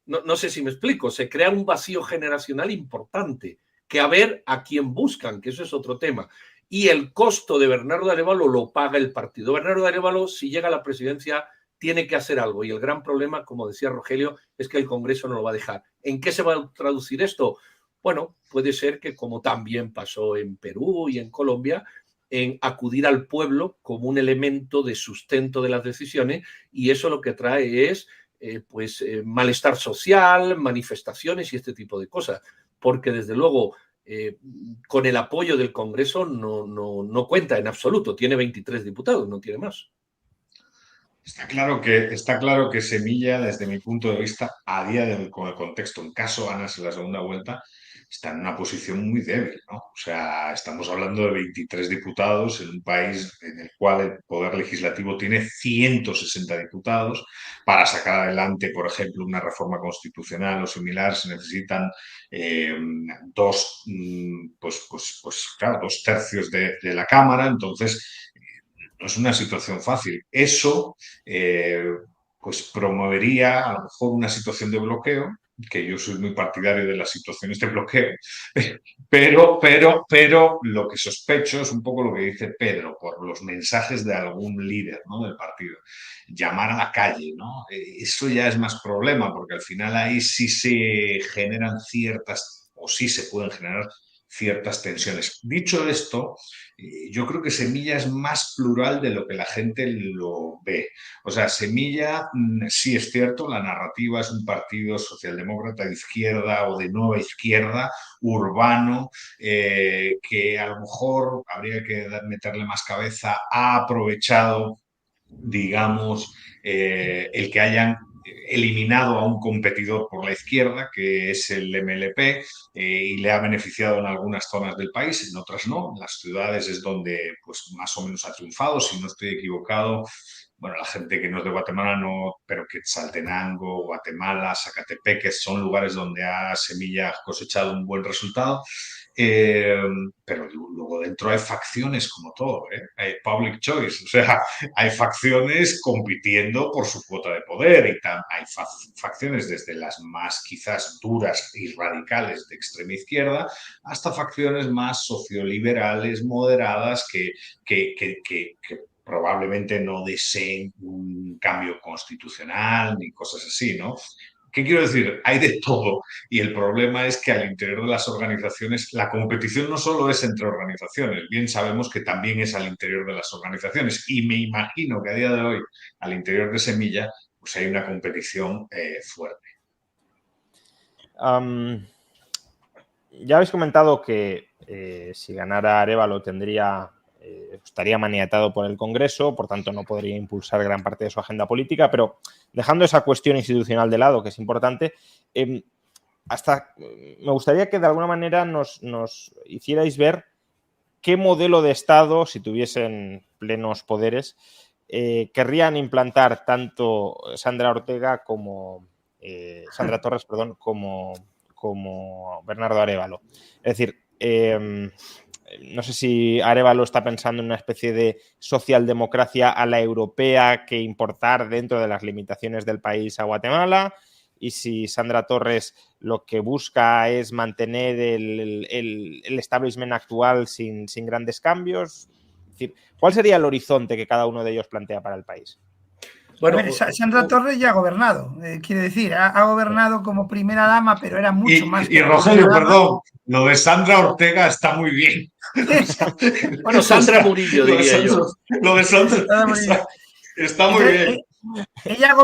No sé si me explico, se crea un vacío generacional importante, que a ver a quién buscan, que eso es otro tema. Y el costo de Bernardo Arévalo lo paga el partido. Bernardo Arévalo, si llega a la presidencia, tiene que hacer algo. Y el gran problema, como decía Rogelio, es que el Congreso no lo va a dejar. ¿En qué se va a traducir esto? Bueno, puede ser que, como también pasó en Perú y en Colombia, en acudir al pueblo como un elemento de sustento de las decisiones, y eso lo que trae es malestar social, manifestaciones y este tipo de cosas. Porque, desde luego, con el apoyo del Congreso no cuenta en absoluto. Tiene 23 diputados, no tiene más. Está claro que Semilla, desde mi punto de vista, a día de hoy, con el contexto, en caso ganas en la segunda vuelta, está en una posición muy débil, ¿no? O sea, estamos hablando de 23 diputados en un país en el cual el Poder Legislativo tiene 160 diputados. Para sacar adelante, por ejemplo, una reforma constitucional o similar, se necesitan eh, claro, 2/3 de la Cámara. Entonces, no es una situación fácil. Eso eh, pues promovería a lo mejor una situación de bloqueo, que yo soy muy partidario de las situaciones de bloqueo, pero lo que sospecho es un poco lo que dice Pedro, por los mensajes de algún líder, ¿no?, del partido. Llamar a la calle, ¿no? Eso ya es más problema, porque al final ahí sí se generan ciertas, o sí se pueden generar ciertas tensiones. Dicho esto, yo creo que Semilla es más plural de lo que la gente lo ve. O sea, Semilla, sí es cierto, la narrativa es un partido socialdemócrata de izquierda o de nueva izquierda, urbano, que a lo mejor habría que meterle más cabeza, ha aprovechado, digamos, el que hayan eliminado a un competidor por la izquierda, que es el MLP, y le ha beneficiado en algunas zonas del país, en otras no. En las ciudades es donde pues, más o menos ha triunfado, si no estoy equivocado. Bueno, la gente que no es de Guatemala no, pero Quetzaltenango, Guatemala, Zacatepec, son lugares donde ha Semilla cosechado un buen resultado. Eh, pero luego dentro hay facciones como todo, ¿eh? Hay public choice, o sea, hay facciones compitiendo por su cuota de poder y hay facciones desde las más quizás duras y radicales de extrema izquierda hasta facciones más socioliberales, moderadas, que probablemente no deseen un cambio constitucional ni cosas así, ¿no? ¿Qué quiero decir? Hay de todo y el problema es que al interior de las organizaciones la competición no solo es entre organizaciones, bien sabemos que también es al interior de las organizaciones y me imagino que a día de hoy al interior de Semilla pues hay una competición fuerte. Ya habéis comentado que si ganara Arévalo estaría maniatado por el Congreso, por tanto no podría impulsar gran parte de su agenda política, pero dejando esa cuestión institucional de lado, que es importante, me gustaría que de alguna manera nos hicierais ver qué modelo de Estado, si tuviesen plenos poderes, querrían implantar tanto Sandra Torres, como Bernardo Arévalo. Es decir, no sé si Arévalo está pensando en una especie de socialdemocracia a la europea que importar dentro de las limitaciones del país a Guatemala, y si Sandra Torres lo que busca es mantener el establishment actual sin grandes cambios. Es decir, ¿cuál sería el horizonte que cada uno de ellos plantea para el país? Bueno, Sandra Torres ya ha gobernado, quiere decir, ha gobernado como primera dama, pero era mucho más. Y Rogelio, perdón, lo de Sandra Ortega está muy bien. Bueno, Sandra Murillo, diría yo. Lo de Sandra está muy bien. Ella ha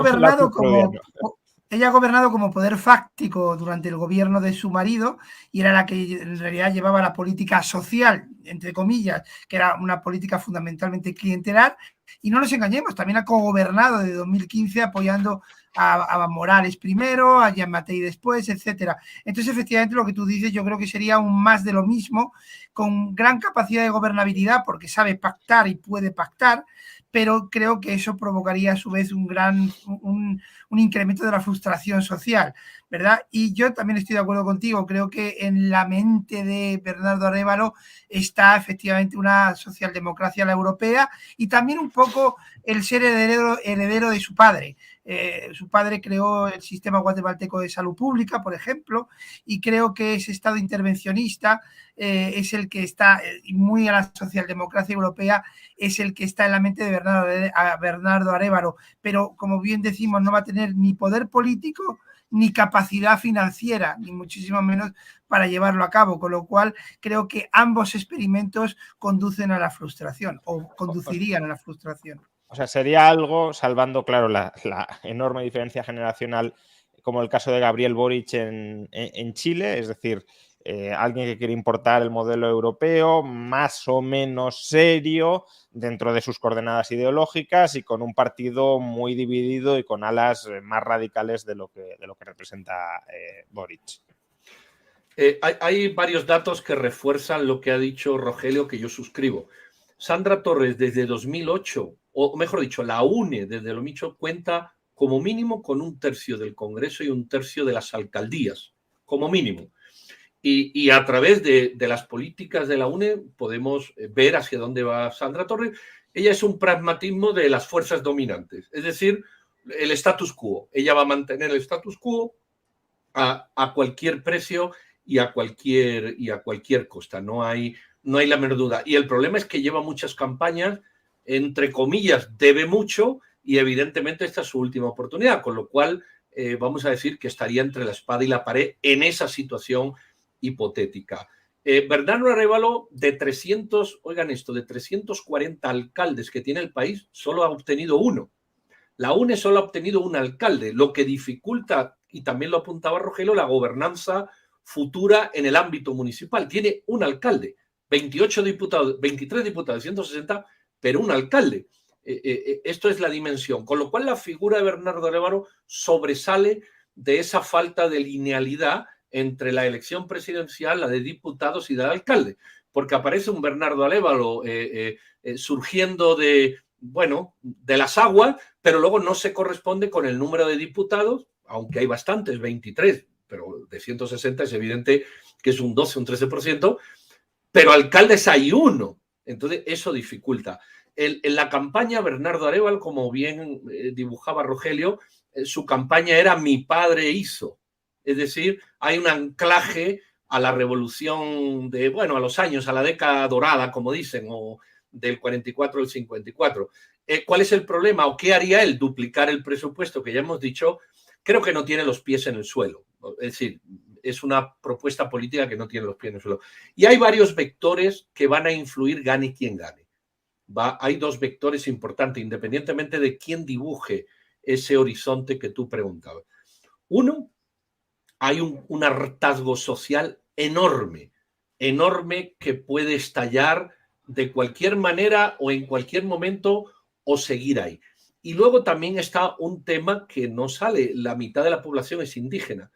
gobernado como poder fáctico durante el gobierno de su marido y era la que en realidad llevaba la política social, entre comillas, que era una política fundamentalmente clientelar. Y no nos engañemos, también ha cogobernado de 2015 apoyando a Morales primero, a Jean Mattei después, etcétera. Entonces, efectivamente, lo que tú dices yo creo que sería un más de lo mismo, con gran capacidad de gobernabilidad porque sabe pactar y puede pactar, pero creo que eso provocaría a su vez un incremento de la frustración social, ¿verdad? Y yo también estoy de acuerdo contigo, creo que en la mente de Bernardo Arévalo está efectivamente una socialdemocracia a la europea y también un poco el ser heredero de su padre. Su padre creó el sistema guatemalteco de salud pública, por ejemplo, y creo que ese estado intervencionista es el que está, muy a la socialdemocracia europea, es el que está en la mente de Bernardo Arévalo. Pero, como bien decimos, no va a tener ni poder político ni capacidad financiera, ni muchísimo menos para llevarlo a cabo, con lo cual creo que ambos experimentos conducen a la frustración o conducirían a la frustración. O sea, sería algo, salvando, claro, la enorme diferencia generacional, como el caso de Gabriel Boric en Chile, es decir, alguien que quiere importar el modelo europeo, más o menos serio dentro de sus coordenadas ideológicas y con un partido muy dividido y con alas más radicales de lo que representa Boric. Hay varios datos que refuerzan lo que ha dicho Rogelio, que yo suscribo. Sandra Torres, desde 2008, o mejor dicho, la UNE desde 2008 cuenta como mínimo con 1/3 del Congreso y 1/3 de las alcaldías, como mínimo. Y a través de las políticas de la UNE podemos ver hacia dónde va Sandra Torres. Ella es un pragmatismo de las fuerzas dominantes, es decir, el status quo. Ella va a mantener el status quo a cualquier precio y a cualquier costa. No hay la menor duda. Y el problema es que lleva muchas campañas, entre comillas, debe mucho y evidentemente esta es su última oportunidad, con lo cual vamos a decir que estaría entre la espada y la pared en esa situación hipotética. Bernardo Arévalo, de 340 alcaldes que tiene el país, solo ha obtenido uno. La UNE solo ha obtenido un alcalde, lo que dificulta, y también lo apuntaba Rogelio, la gobernanza futura en el ámbito municipal. Tiene un alcalde, 28 diputados, 23 diputados, 160, pero un alcalde. Esto es la dimensión. Con lo cual la figura de Bernardo Arévalo sobresale de esa falta de linealidad entre la elección presidencial, la de diputados y del alcalde. Porque aparece un Bernardo Arévalo surgiendo de las aguas, pero luego no se corresponde con el número de diputados, aunque hay bastantes, 23, pero de 160 es evidente que es un 12, un 13%, pero alcaldes hay uno. Entonces, eso dificulta. En la campaña, Bernardo Arévalo, como bien dibujaba Rogelio, su campaña era Mi padre hizo. Es decir, hay un anclaje a la revolución a los años, a la década dorada, como dicen, o del 44 al 54. ¿Cuál es el problema? ¿O qué haría él? Duplicar el presupuesto, que ya hemos dicho. Creo que no tiene los pies en el suelo. Es decir, es una propuesta política que no tiene los pies en el suelo. Y hay varios vectores que van a influir, gane quien gane. Hay dos vectores importantes, independientemente de quién dibuje ese horizonte que tú preguntabas. Uno, hay un hartazgo social enorme que puede estallar de cualquier manera o en cualquier momento o seguir ahí. Y luego también está un tema que no sale, la mitad de la población es indígena.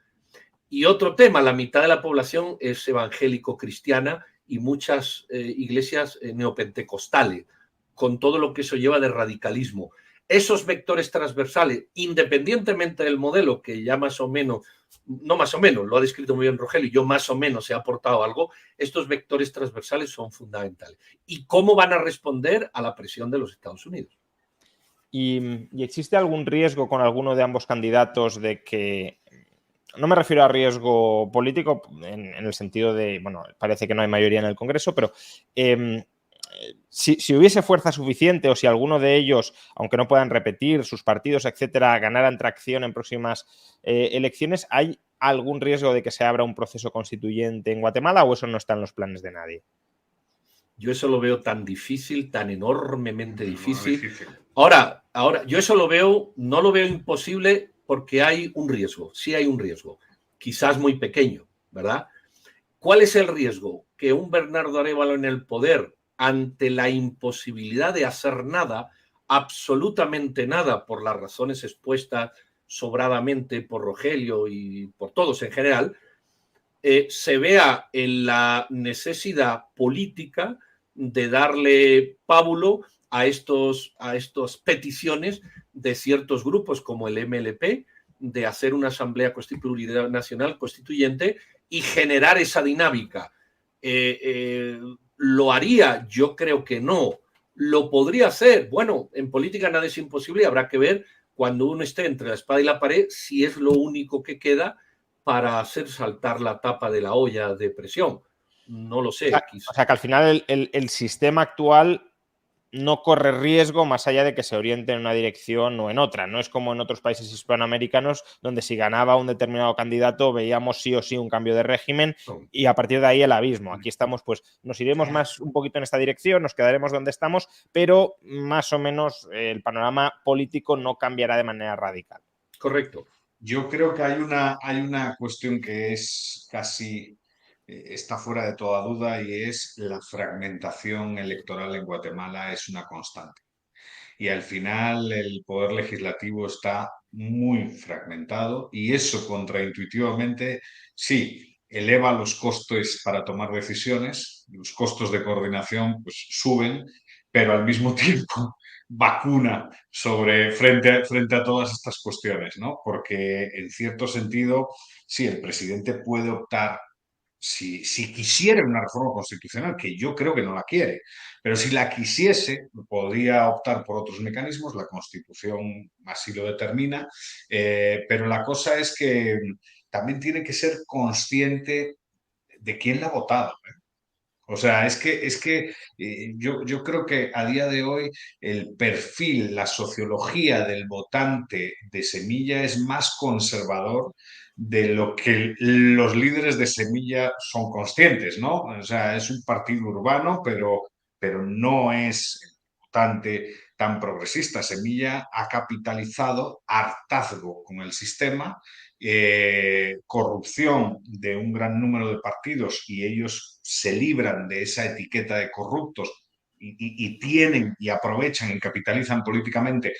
Y otro tema, la mitad de la población es evangélico-cristiana y muchas iglesias neopentecostales, con todo lo que eso lleva de radicalismo. Esos vectores transversales, independientemente del modelo, que ya más o menos, no más o menos, lo ha descrito muy bien Rogelio, y yo más o menos he aportado algo, estos vectores transversales son fundamentales. ¿Y cómo van a responder a la presión de los Estados Unidos? ¿Y existe algún riesgo con alguno de ambos candidatos de que, no me refiero a riesgo político en el sentido de, parece que no hay mayoría en el Congreso, pero si hubiese fuerza suficiente o si alguno de ellos, aunque no puedan repetir sus partidos, etcétera, ganaran tracción en próximas elecciones, ¿hay algún riesgo de que se abra un proceso constituyente en Guatemala o eso no está en los planes de nadie? Yo eso lo veo tan difícil, tan enormemente difícil. Ahora, yo eso no lo veo imposible porque hay un riesgo, sí hay un riesgo, quizás muy pequeño, ¿verdad? ¿Cuál es el riesgo? Que un Bernardo Arévalo en el poder, ante la imposibilidad de hacer nada, absolutamente nada, por las razones expuestas sobradamente por Rogelio y por todos en general, se vea en la necesidad política de darle pábulo a estas peticiones de ciertos grupos como el MLP, de hacer una asamblea plurinacional constituyente y generar esa dinámica. ¿Lo haría? Yo creo que no. ¿Lo podría hacer? Bueno, en política nada es imposible y habrá que ver cuando uno esté entre la espada y la pared si es lo único que queda para hacer saltar la tapa de la olla de presión. No lo sé. O sea que al final el sistema actual no corre riesgo más allá de que se oriente en una dirección o en otra. No es como en otros países hispanoamericanos donde si ganaba un determinado candidato veíamos sí o sí un cambio de régimen y a partir de ahí el abismo. Aquí estamos, pues nos iremos más un poquito en esta dirección, nos quedaremos donde estamos, pero más o menos el panorama político no cambiará de manera radical. Correcto. Yo creo que hay una cuestión que es casi está fuera de toda duda y es la fragmentación electoral en Guatemala es una constante. Y al final el poder legislativo está muy fragmentado y eso contraintuitivamente sí eleva los costes para tomar decisiones, los costos de coordinación pues suben, pero al mismo tiempo vacuna frente a todas estas cuestiones, ¿no? Porque en cierto sentido, sí, el presidente puede optar si quisiera una reforma constitucional, que yo creo que no la quiere, pero si la quisiese, podría optar por otros mecanismos, la Constitución así lo determina, pero la cosa es que también tiene que ser consciente de quién la ha votado. O sea, yo creo que a día de hoy el perfil, la sociología del votante de Semilla es más conservador de lo que los líderes de Semilla son conscientes, ¿no? O sea, es un partido urbano, pero no es el votante tan progresista. Semilla ha capitalizado hartazgo con el sistema, corrupción de un gran número de partidos y ellos se libran de esa etiqueta de corruptos y tienen y aprovechan y capitalizan políticamente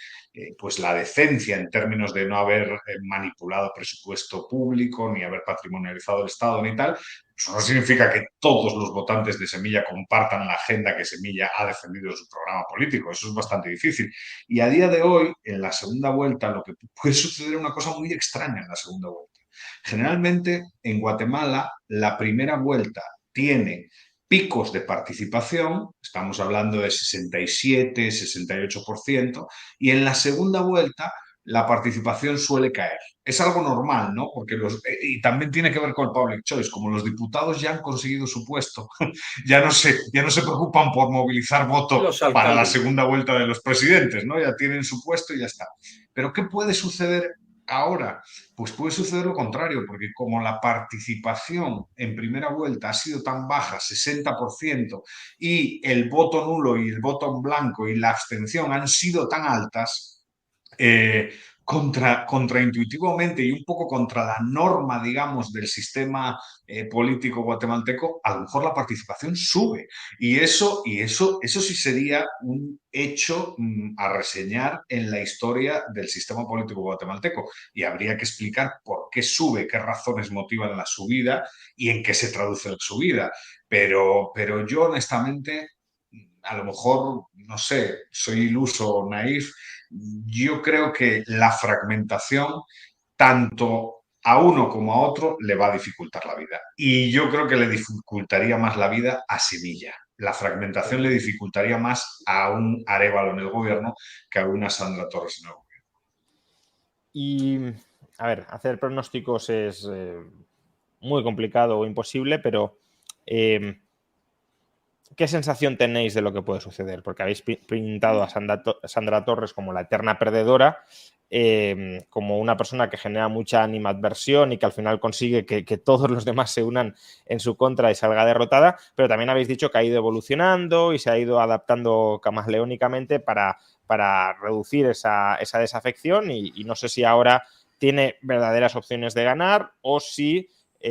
pues la decencia en términos de no haber manipulado presupuesto público, ni haber patrimonializado el Estado, ni tal. Eso no significa que todos los votantes de Semilla compartan la agenda que Semilla ha defendido en su programa político. Eso es bastante difícil. Y a día de hoy, en la segunda vuelta, lo que puede suceder es una cosa muy extraña en la segunda vuelta. Generalmente, en Guatemala, la primera vuelta tiene picos de participación, estamos hablando de 67, 68%, y en la segunda vuelta la participación suele caer. Es algo normal, ¿no? Porque y también tiene que ver con el public choice. Como los diputados ya han conseguido su puesto, ya no se preocupan por movilizar voto para la segunda vuelta de los presidentes, ¿no? Ya tienen su puesto y ya está. Pero ¿qué puede suceder ahora? Pues puede suceder lo contrario, porque como la participación en primera vuelta ha sido tan baja, 60%, y el voto nulo y el voto en blanco y la abstención han sido tan altas, contraintuitivamente y un poco contra la norma, digamos, del sistema político guatemalteco, a lo mejor la participación sube. Y eso sí sería un hecho a reseñar en la historia del sistema político guatemalteco. Y habría que explicar por qué sube, qué razones motivan la subida y en qué se traduce la subida. Pero yo honestamente, a lo mejor, no sé, soy iluso o naif, yo creo que la fragmentación, tanto a uno como a otro, le va a dificultar la vida. Y yo creo que le dificultaría más la vida a Semilla. La fragmentación le dificultaría más a un Arévalo en el gobierno que a una Sandra Torres en el gobierno. Y, a ver, hacer pronósticos es muy complicado o imposible, pero ¿qué sensación tenéis de lo que puede suceder? Porque habéis pintado a Sandra Torres como la eterna perdedora, como una persona que genera mucha animadversión y que al final consigue que todos los demás se unan en su contra y salga derrotada, pero también habéis dicho que ha ido evolucionando y se ha ido adaptando camaleónicamente para reducir esa desafección y no sé si ahora tiene verdaderas opciones de ganar o si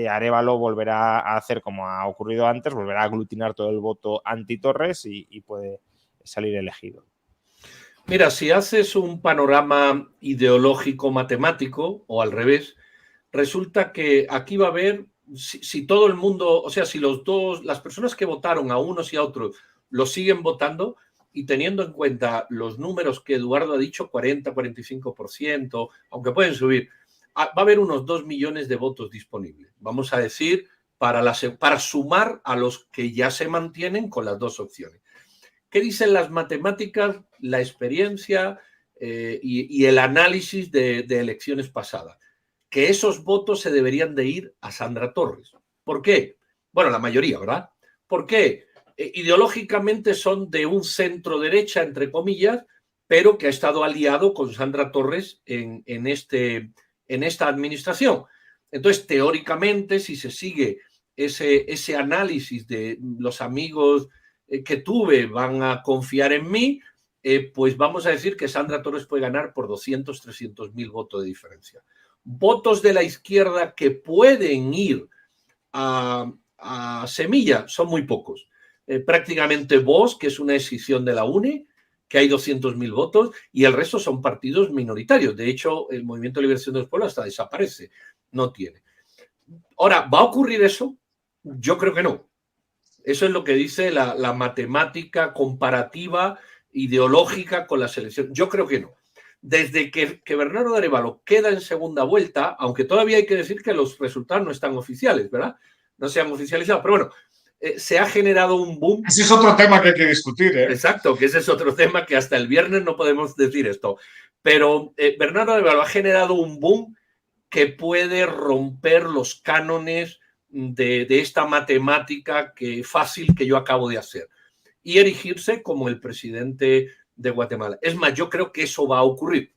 Arévalo volverá a hacer como ha ocurrido antes, volverá a aglutinar todo el voto anti-Torres y puede salir elegido. Mira, si haces un panorama ideológico matemático o al revés, resulta que aquí va a haber, si todo el mundo, o sea, si las personas que votaron a unos y a otros lo siguen votando y teniendo en cuenta los números que Eduardo ha dicho, 40, 45%, aunque pueden subir, va a haber unos 2 millones de votos disponibles. Vamos a decir, para sumar a los que ya se mantienen con las dos opciones. ¿Qué dicen las matemáticas, la experiencia y el análisis de elecciones pasadas? Que esos votos se deberían de ir a Sandra Torres. ¿Por qué? Bueno, la mayoría, ¿verdad? ¿Por qué? Ideológicamente son de un centro derecha, entre comillas, pero que ha estado aliado con Sandra Torres en esta administración. Entonces, teóricamente, si se sigue ese análisis de los amigos que tuve van a confiar en mí, pues vamos a decir que Sandra Torres puede ganar por 200, 300 mil votos de diferencia. Votos de la izquierda que pueden ir a a Semilla son muy pocos. Prácticamente Vox, que es una escisión de la UNE, que hay 200.000 votos, y el resto son partidos minoritarios. De hecho, el Movimiento de Liberación de los Pueblos hasta desaparece, no tiene. Ahora, ¿va a ocurrir eso? Yo creo que no. Eso es lo que dice la matemática comparativa ideológica con la selección. Yo creo que no. Desde que Bernardo Arévalo queda en segunda vuelta, aunque todavía hay que decir que los resultados no están oficiales, ¿verdad? No se han oficializado, pero bueno, se ha generado un boom. Ese es otro tema que hay que discutir, ¿eh? Exacto, que ese es otro tema que hasta el viernes no podemos decir esto. Pero Bernardo Arévalo ha generado un boom que puede romper los cánones de esta matemática fácil que yo acabo de hacer y erigirse como el presidente de Guatemala. Es más, yo creo que eso va a ocurrir,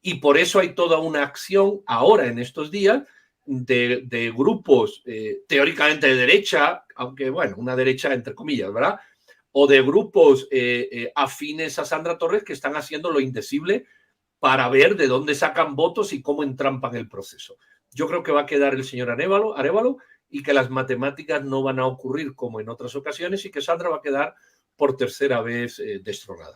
Y por eso hay toda una acción ahora en estos días de grupos teóricamente de derecha, aunque bueno, una derecha entre comillas, ¿verdad? O de grupos afines a Sandra Torres que están haciendo lo indecible para ver de dónde sacan votos y cómo entrampan el proceso. Yo creo que va a quedar el señor Arévalo y que las matemáticas no van a ocurrir como en otras ocasiones y que Sandra va a quedar por tercera vez destronada.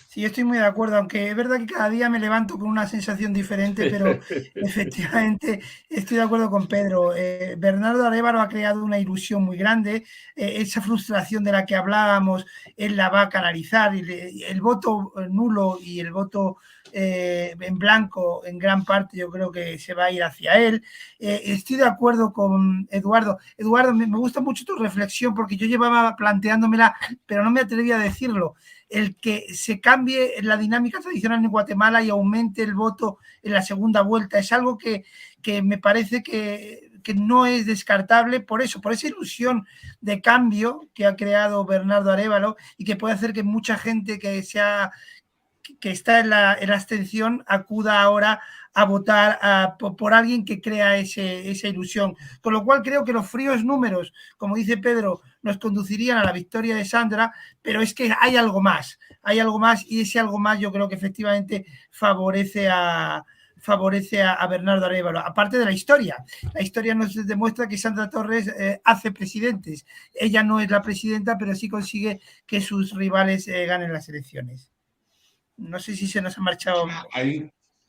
Sí, estoy muy de acuerdo, aunque es verdad que cada día me levanto con una sensación diferente, pero efectivamente estoy de acuerdo con Pedro. Bernardo Arévalo ha creado una ilusión muy grande, esa frustración de la que hablábamos, él la va a canalizar, el voto nulo y el voto en blanco en gran parte yo creo que se va a ir hacia él. Estoy de acuerdo con Eduardo. Eduardo, me gusta mucho tu reflexión porque yo llevaba planteándomela, pero no me atreví a decirlo. El que se cambie la dinámica tradicional en Guatemala y aumente el voto en la segunda vuelta es algo que me parece que no es descartable por esa ilusión de cambio que ha creado Bernardo Arévalo y que puede hacer que mucha gente que está en la abstención acuda ahora a votar por alguien que crea esa ilusión. Con lo cual creo que los fríos números, como dice Pedro, nos conducirían a la victoria de Sandra, pero es que hay algo más y ese algo más yo creo que efectivamente favorece a Bernardo Arévalo, aparte de la historia. La historia nos demuestra que Sandra Torres hace presidentes. Ella no es la presidenta, pero sí consigue que sus rivales ganen las elecciones. No sé si se nos ha marchado.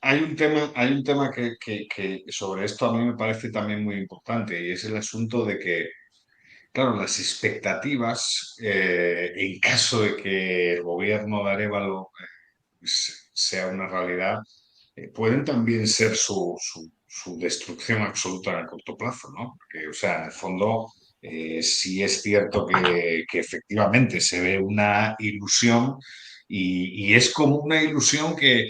Hay un tema que sobre esto a mí me parece también muy importante y es el asunto de que, claro, las expectativas, en caso de que el gobierno de Arévalo sea una realidad, pueden también ser su destrucción absoluta en el corto plazo, ¿no? Porque, o sea, en el fondo, sí es cierto que efectivamente se ve una ilusión y es como una ilusión que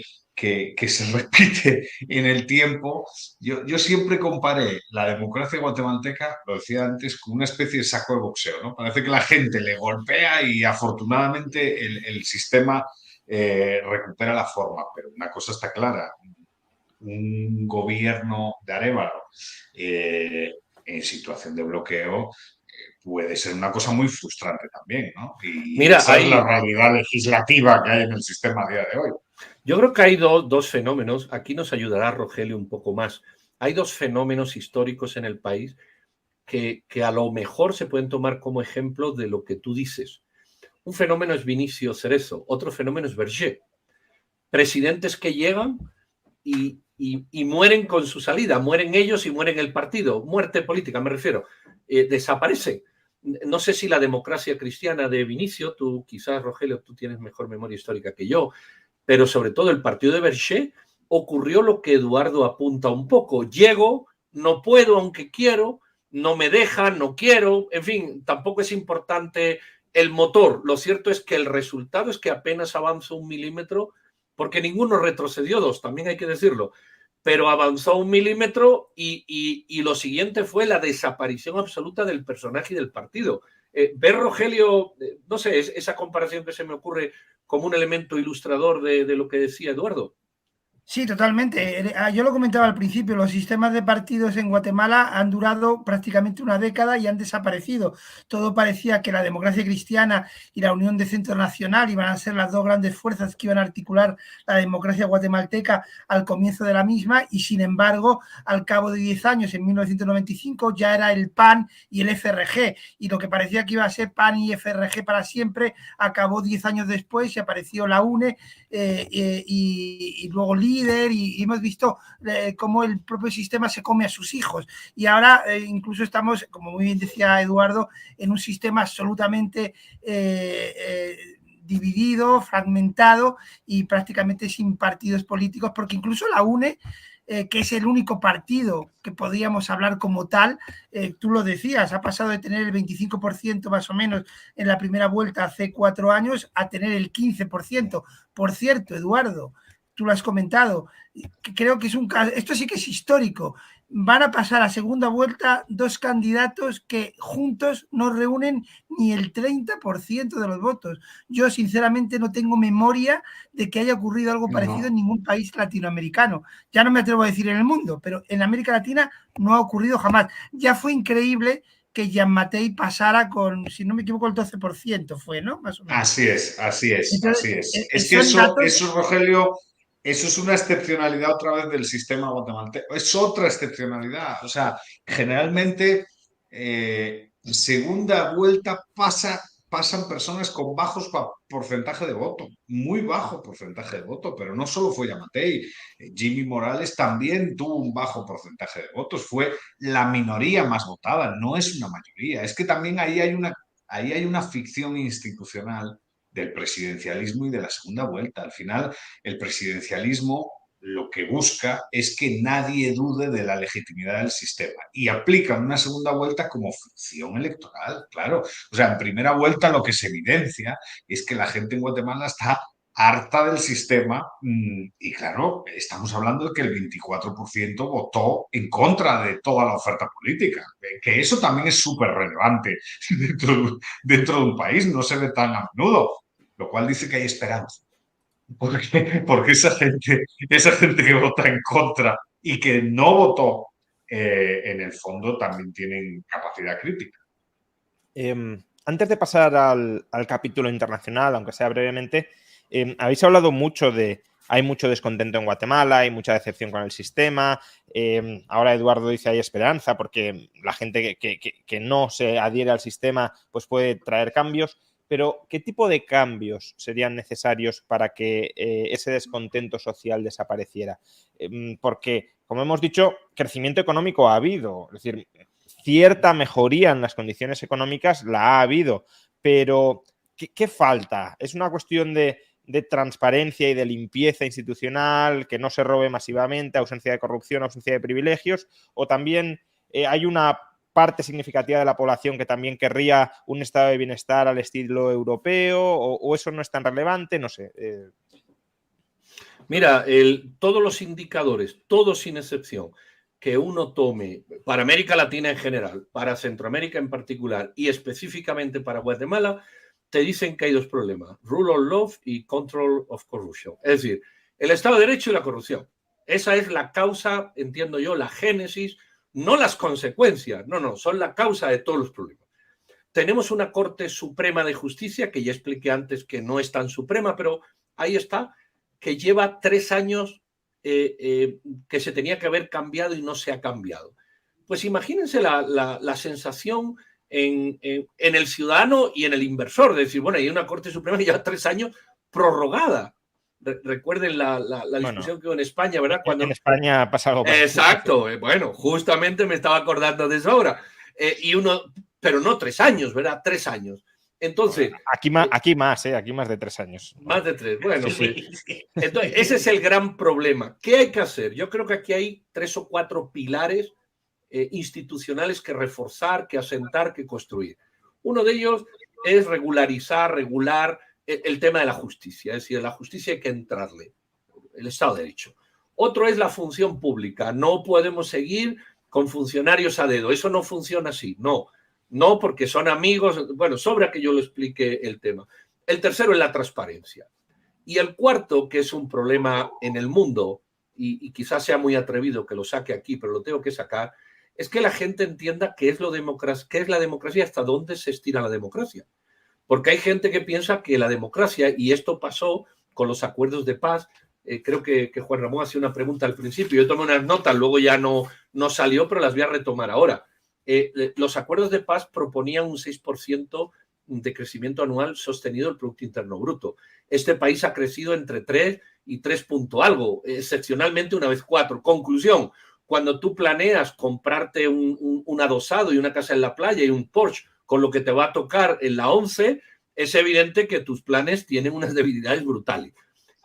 se repite en el tiempo. Yo siempre comparé la democracia guatemalteca, lo decía antes, con una especie de saco de boxeo, ¿no? Parece que la gente le golpea y afortunadamente el sistema recupera la forma, pero una cosa está clara, un gobierno de Arévalo en situación de bloqueo puede ser una cosa muy frustrante también, ¿no? Y Mira, esa es la realidad legislativa que hay en el sistema a día de hoy. Yo creo que hay dos fenómenos, aquí nos ayudará Rogelio un poco más. Hay dos fenómenos históricos en el país que a lo mejor se pueden tomar como ejemplo de lo que tú dices. Un fenómeno es Vinicio Cerezo, otro fenómeno es Berger. Presidentes que llegan y mueren con su salida, mueren ellos y mueren el partido, muerte política me refiero, desaparece. No sé si la democracia cristiana de Vinicio, tú quizás Rogelio, tú tienes mejor memoria histórica que yo, pero sobre todo el partido de Berger, ocurrió lo que Eduardo apunta un poco. Llego, no puedo aunque quiero, no me dejan, no quiero, en fin, tampoco es importante el motor. Lo cierto es que el resultado es que apenas avanzó 1 milímetro, porque ninguno retrocedió 2, también hay que decirlo, pero avanzó 1 milímetro y lo siguiente fue la desaparición absoluta del personaje y del partido. Ver, Rogelio, no sé, esa comparación que se me ocurre como un elemento ilustrador de lo que decía Eduardo. Sí, totalmente. Yo lo comentaba al principio, los sistemas de partidos en Guatemala han durado prácticamente una década y han desaparecido. Todo parecía que la democracia cristiana y la Unión de Centro Nacional iban a ser las dos grandes fuerzas que iban a articular la democracia guatemalteca al comienzo de la misma y, sin embargo, al cabo de 10 años, en 1995, ya era el PAN y el FRG. Y lo que parecía que iba a ser PAN y FRG para siempre, acabó 10 años después y apareció la UNE y luego líder y hemos visto cómo el propio sistema se come a sus hijos y ahora incluso estamos, como muy bien decía Eduardo, en un sistema absolutamente dividido, fragmentado y prácticamente sin partidos políticos, porque incluso la UNE, que es el único partido que podríamos hablar como tal, tú lo decías, ha pasado de tener el 25% más o menos en la primera vuelta hace 4 años a tener el 15%. Por cierto, Eduardo, tú lo has comentado, creo que es un caso, esto sí que es histórico. Van a pasar a segunda vuelta 2 candidatos que juntos no reúnen ni el 30% de los votos. Yo, sinceramente, no tengo memoria de que haya ocurrido algo parecido en ningún país latinoamericano. Ya no me atrevo a decir en el mundo, pero en América Latina no ha ocurrido jamás. Ya fue increíble que Jean Mattei pasara con, si no me equivoco, el 12% fue, ¿no? Más o menos. Así es, así es, Entonces, así es. Es que eso, Rogelio, eso es una excepcionalidad otra vez del sistema guatemalteco. Es otra excepcionalidad. O sea, generalmente segunda vuelta pasan personas con bajos porcentaje de voto, muy bajo porcentaje de voto, pero no solo fue Yamatei. Jimmy Morales también tuvo un bajo porcentaje de votos, fue la minoría más votada, no es una mayoría. Es que también ahí hay una ficción institucional del presidencialismo y de la segunda vuelta. Al final, el presidencialismo lo que busca es que nadie dude de la legitimidad del sistema y aplican una segunda vuelta como ficción electoral, claro. O sea, en primera vuelta lo que se evidencia es que la gente en Guatemala está harta del sistema y claro, estamos hablando de que el 24% votó en contra de toda la oferta política, que eso también es súper relevante dentro de un país, no se ve tan a menudo, lo cual dice que hay esperanza. Porque esa gente que vota en contra y que no votó, en el fondo también tienen capacidad crítica. Antes de pasar al capítulo internacional, aunque sea brevemente, habéis hablado mucho de hay mucho descontento en Guatemala, hay mucha decepción con el sistema. Ahora Eduardo dice hay esperanza porque la gente que no se adhiere al sistema pues puede traer cambios. Pero, ¿qué tipo de cambios serían necesarios para que ese descontento social desapareciera? Porque, como hemos dicho, crecimiento económico ha habido. Es decir, cierta mejoría en las condiciones económicas la ha habido. Pero, ¿qué falta? ¿Es una cuestión de transparencia y de limpieza institucional, que no se robe masivamente, ausencia de corrupción, ausencia de privilegios? ¿O también hay una parte significativa de la población que también querría un estado de bienestar al estilo europeo o eso no es tan relevante? No sé. Mira, todos los indicadores, todos sin excepción, que uno tome para América Latina en general, para Centroamérica en particular y específicamente para Guatemala, te dicen que hay 2 problemas, rule of law y control of corruption. Es decir, el Estado de Derecho y la corrupción. Esa es la causa, entiendo yo, la génesis, no las consecuencias, no, son la causa de todos los problemas. Tenemos una Corte Suprema de Justicia, que ya expliqué antes que no es tan suprema, pero ahí está, que lleva 3 años que se tenía que haber cambiado y no se ha cambiado. Pues imagínense la sensación en el ciudadano y en el inversor, de decir, bueno, hay una Corte Suprema que lleva 3 años prorrogada. Recuerden la discusión que hubo en España, ¿verdad? Cuando en España ha pasado algo. Exacto, bueno, justamente me estaba acordando de eso ahora. Pero no 3 años, ¿verdad? 3 años. Entonces. Aquí más de 3 años. Más de 3, bueno, pues. Entonces, ese es el gran problema. ¿Qué hay que hacer? Yo creo que aquí hay 3 o 4 pilares institucionales que reforzar, que asentar, que construir. Uno de ellos es regular el tema de la justicia, es decir, a la justicia hay que entrarle, el Estado de Derecho. Otro es la función pública, no podemos seguir con funcionarios a dedo, eso no funciona así, no porque son amigos, bueno, sobra que yo lo explique el tema. El tercero es la transparencia. Y el cuarto, que es un problema en el mundo, y quizás sea muy atrevido que lo saque aquí, pero lo tengo que sacar, es que la gente entienda qué es la democracia y hasta dónde se estira la democracia. Porque hay gente que piensa que la democracia, y esto pasó con los acuerdos de paz, creo que Juan Ramón hacía una pregunta al principio, yo tomé unas notas, luego ya no salió, pero las voy a retomar ahora. Los acuerdos de paz proponían un 6% de crecimiento anual sostenido del Producto Interno Bruto. Este país ha crecido entre 3 y 3 punto algo, excepcionalmente una vez 4. Conclusión, cuando tú planeas comprarte un adosado y una casa en la playa y un Porsche con lo que te va a tocar en la 11, es evidente que tus planes tienen unas debilidades brutales.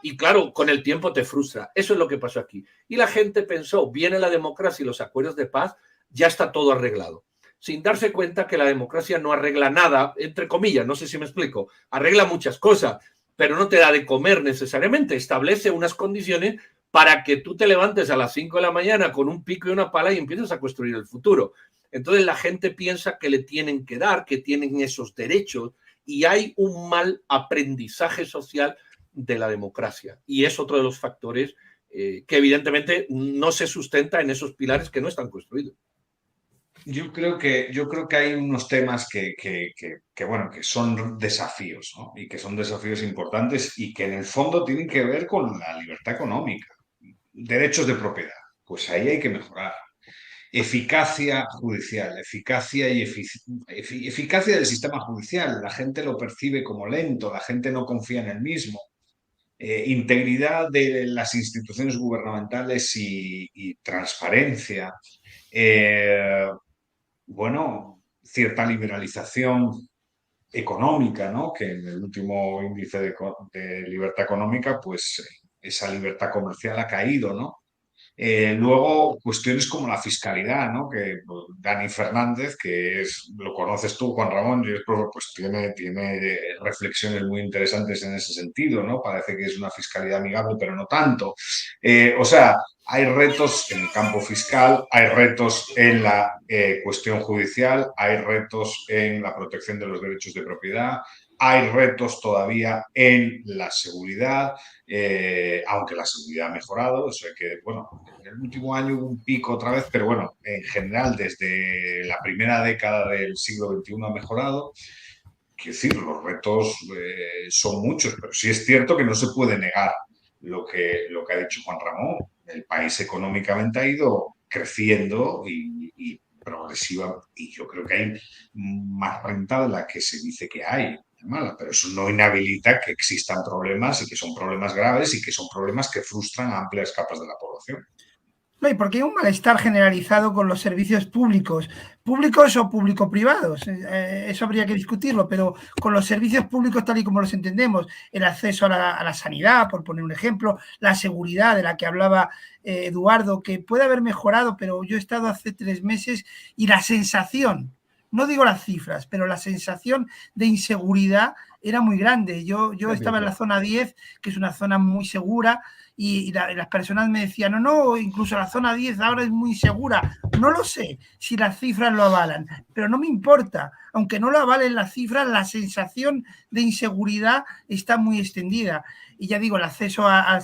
Y claro, con el tiempo te frustra. Eso es lo que pasó aquí. Y la gente pensó, viene la democracia y los acuerdos de paz, ya está todo arreglado. Sin darse cuenta que la democracia no arregla nada, entre comillas, no sé si me explico, arregla muchas cosas, pero no te da de comer necesariamente, establece unas condiciones para que tú te levantes a las 5 de la mañana con un pico y una pala y empieces a construir el futuro. Entonces la gente piensa que le tienen que dar, que tienen esos derechos, y hay un mal aprendizaje social de la democracia. Y es otro de los factores que evidentemente no se sustenta en esos pilares que no están construidos. Yo creo que hay unos temas bueno, que son desafíos, ¿no? Y que son desafíos importantes y que en el fondo tienen que ver con la libertad económica. Derechos de propiedad, pues ahí hay que mejorar. Eficacia judicial, eficacia eficacia del sistema judicial. La gente lo percibe como lento, la gente no confía en el mismo. Integridad de las instituciones gubernamentales y transparencia. Bueno, cierta liberalización económica, ¿no? Que en el último índice de libertad económica, pues esa libertad comercial ha caído, ¿no? Luego, cuestiones como la fiscalidad, ¿no? Que pues, Dani Fernández, lo conoces tú, Juan Ramón, yo creo, pues tiene reflexiones muy interesantes en ese sentido, ¿no? Parece que es una fiscalidad amigable, pero no tanto. O sea, hay retos en el campo fiscal, hay retos en la cuestión judicial, hay retos en la protección de los derechos de propiedad, hay retos todavía en la seguridad, aunque la seguridad ha mejorado. Eso hay que, bueno, en el último año hubo un pico otra vez, pero bueno, en general desde la primera década del siglo XXI ha mejorado. Quiero decir, los retos son muchos, pero sí es cierto que no se puede negar lo que ha dicho Juan Ramón. El país económicamente ha ido creciendo y progresiva, y yo creo que hay más renta de la que se dice que hay. Mala, pero eso no inhabilita que existan problemas y que son problemas graves y que son problemas que frustran a amplias capas de la población. No, y porque hay un malestar generalizado con los servicios públicos o público-privados. Eso habría que discutirlo, pero con los servicios públicos tal y como los entendemos, el acceso a la sanidad, por poner un ejemplo, la seguridad de la que hablaba Eduardo, que puede haber mejorado, pero yo he estado hace 3 meses y la sensación, no digo las cifras, pero la sensación de inseguridad era muy grande. Yo estaba en la zona 10, que es una zona muy segura, y las personas me decían, no, incluso la zona 10 ahora es muy insegura. No lo sé si las cifras lo avalan, pero no me importa. Aunque no lo avalen las cifras, la sensación de inseguridad está muy extendida. Y ya digo, el acceso a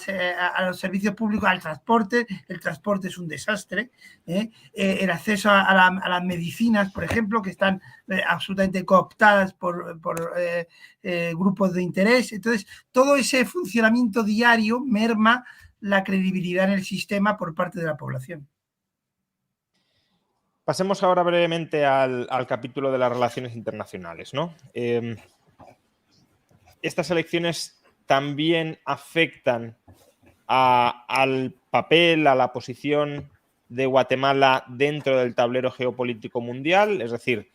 los servicios públicos, al transporte, el transporte es un desastre. El acceso a las medicinas, por ejemplo, que están absolutamente cooptadas por grupos de interés. Entonces, todo ese funcionamiento diario merma la credibilidad en el sistema por parte de la población. Pasemos ahora brevemente al capítulo de las relaciones internacionales, ¿no? Estas elecciones también afectan al papel, a la posición de Guatemala dentro del tablero geopolítico mundial. Es decir,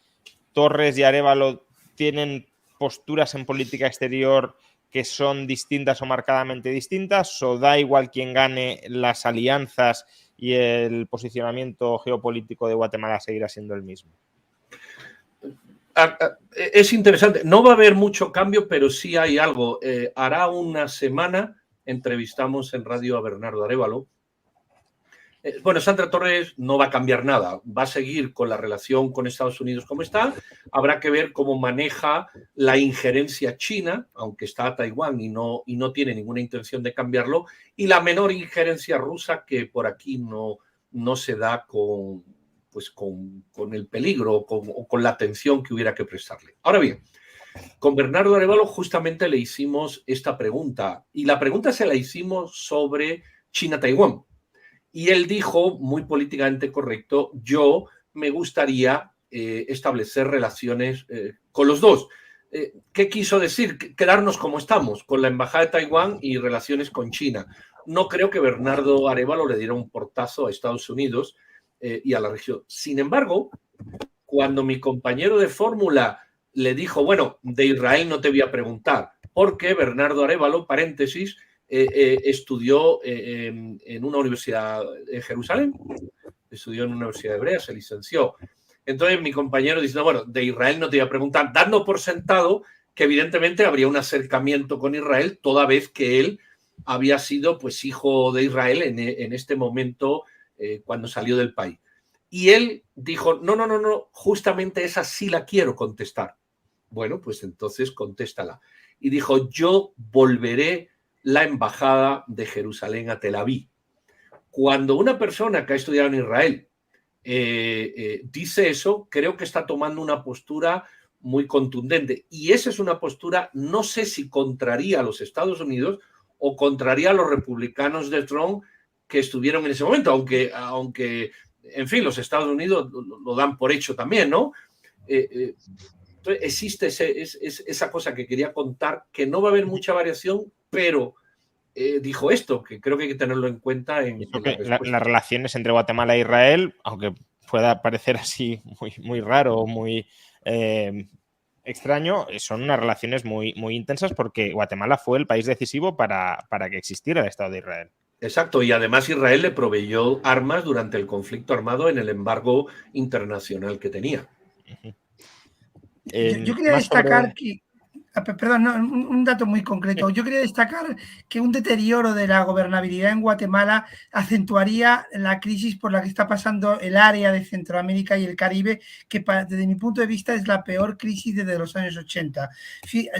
Torres y Arévalo tienen posturas en política exterior que son distintas o marcadamente distintas, o da igual quién gane, las alianzas y el posicionamiento geopolítico de Guatemala seguirá siendo el mismo. Es interesante. No va a haber mucho cambio, pero sí hay algo. Hará una semana entrevistamos en radio a Bernardo Arévalo Bueno, Sandra Torres no va a cambiar nada, va a seguir con la relación con Estados Unidos como está. Habrá que ver cómo maneja la injerencia china, aunque está a Taiwán y no tiene ninguna intención de cambiarlo, y la menor injerencia rusa que por aquí no se da con el peligro o con la atención que hubiera que prestarle. Ahora bien, con Bernardo Arévalo justamente le hicimos esta pregunta, y la pregunta se la hicimos sobre China-Taiwán. Y él dijo, muy políticamente correcto, yo me gustaría establecer relaciones con los dos. ¿Qué quiso decir? Quedarnos como estamos, con la Embajada de Taiwán y relaciones con China. No creo que Bernardo Arévalo le diera un portazo a Estados Unidos y a la región. Sin embargo, cuando mi compañero de fórmula le dijo, bueno, de Israel no te voy a preguntar, porque Bernardo Arévalo, paréntesis, estudió en una universidad en Jerusalén, estudió en una universidad hebrea, se licenció. Entonces mi compañero dice, bueno, de Israel no te voy a preguntar, dando por sentado que evidentemente habría un acercamiento con Israel, toda vez que él había sido pues hijo de Israel en este momento cuando salió del país. Y él dijo, no, justamente esa sí la quiero contestar. Bueno, pues entonces contéstala. Y dijo, yo volveré la embajada de Jerusalén a Tel Aviv. Cuando una persona que ha estudiado en Israel dice eso, creo que está tomando una postura muy contundente. Y esa es una postura, no sé si contraría a los Estados Unidos o contraría a los republicanos de Trump que estuvieron en ese momento, aunque en fin, los Estados Unidos lo dan por hecho también, ¿no? Entonces existe esa cosa que quería contar, que no va a haber mucha variación, pero dijo esto, que creo que hay que tenerlo en cuenta en las relaciones entre Guatemala e Israel, aunque pueda parecer así muy raro o muy extraño, son unas relaciones muy intensas porque Guatemala fue el país decisivo para que existiera el Estado de Israel. Exacto, y además Israel le proveyó armas durante el conflicto armado en el embargo internacional que tenía. Yo quería destacar que, perdón, no, un dato muy concreto. Yo quería destacar que un deterioro de la gobernabilidad en Guatemala acentuaría la crisis por la que está pasando el área de Centroamérica y el Caribe, que desde mi punto de vista es la peor crisis desde los años 80.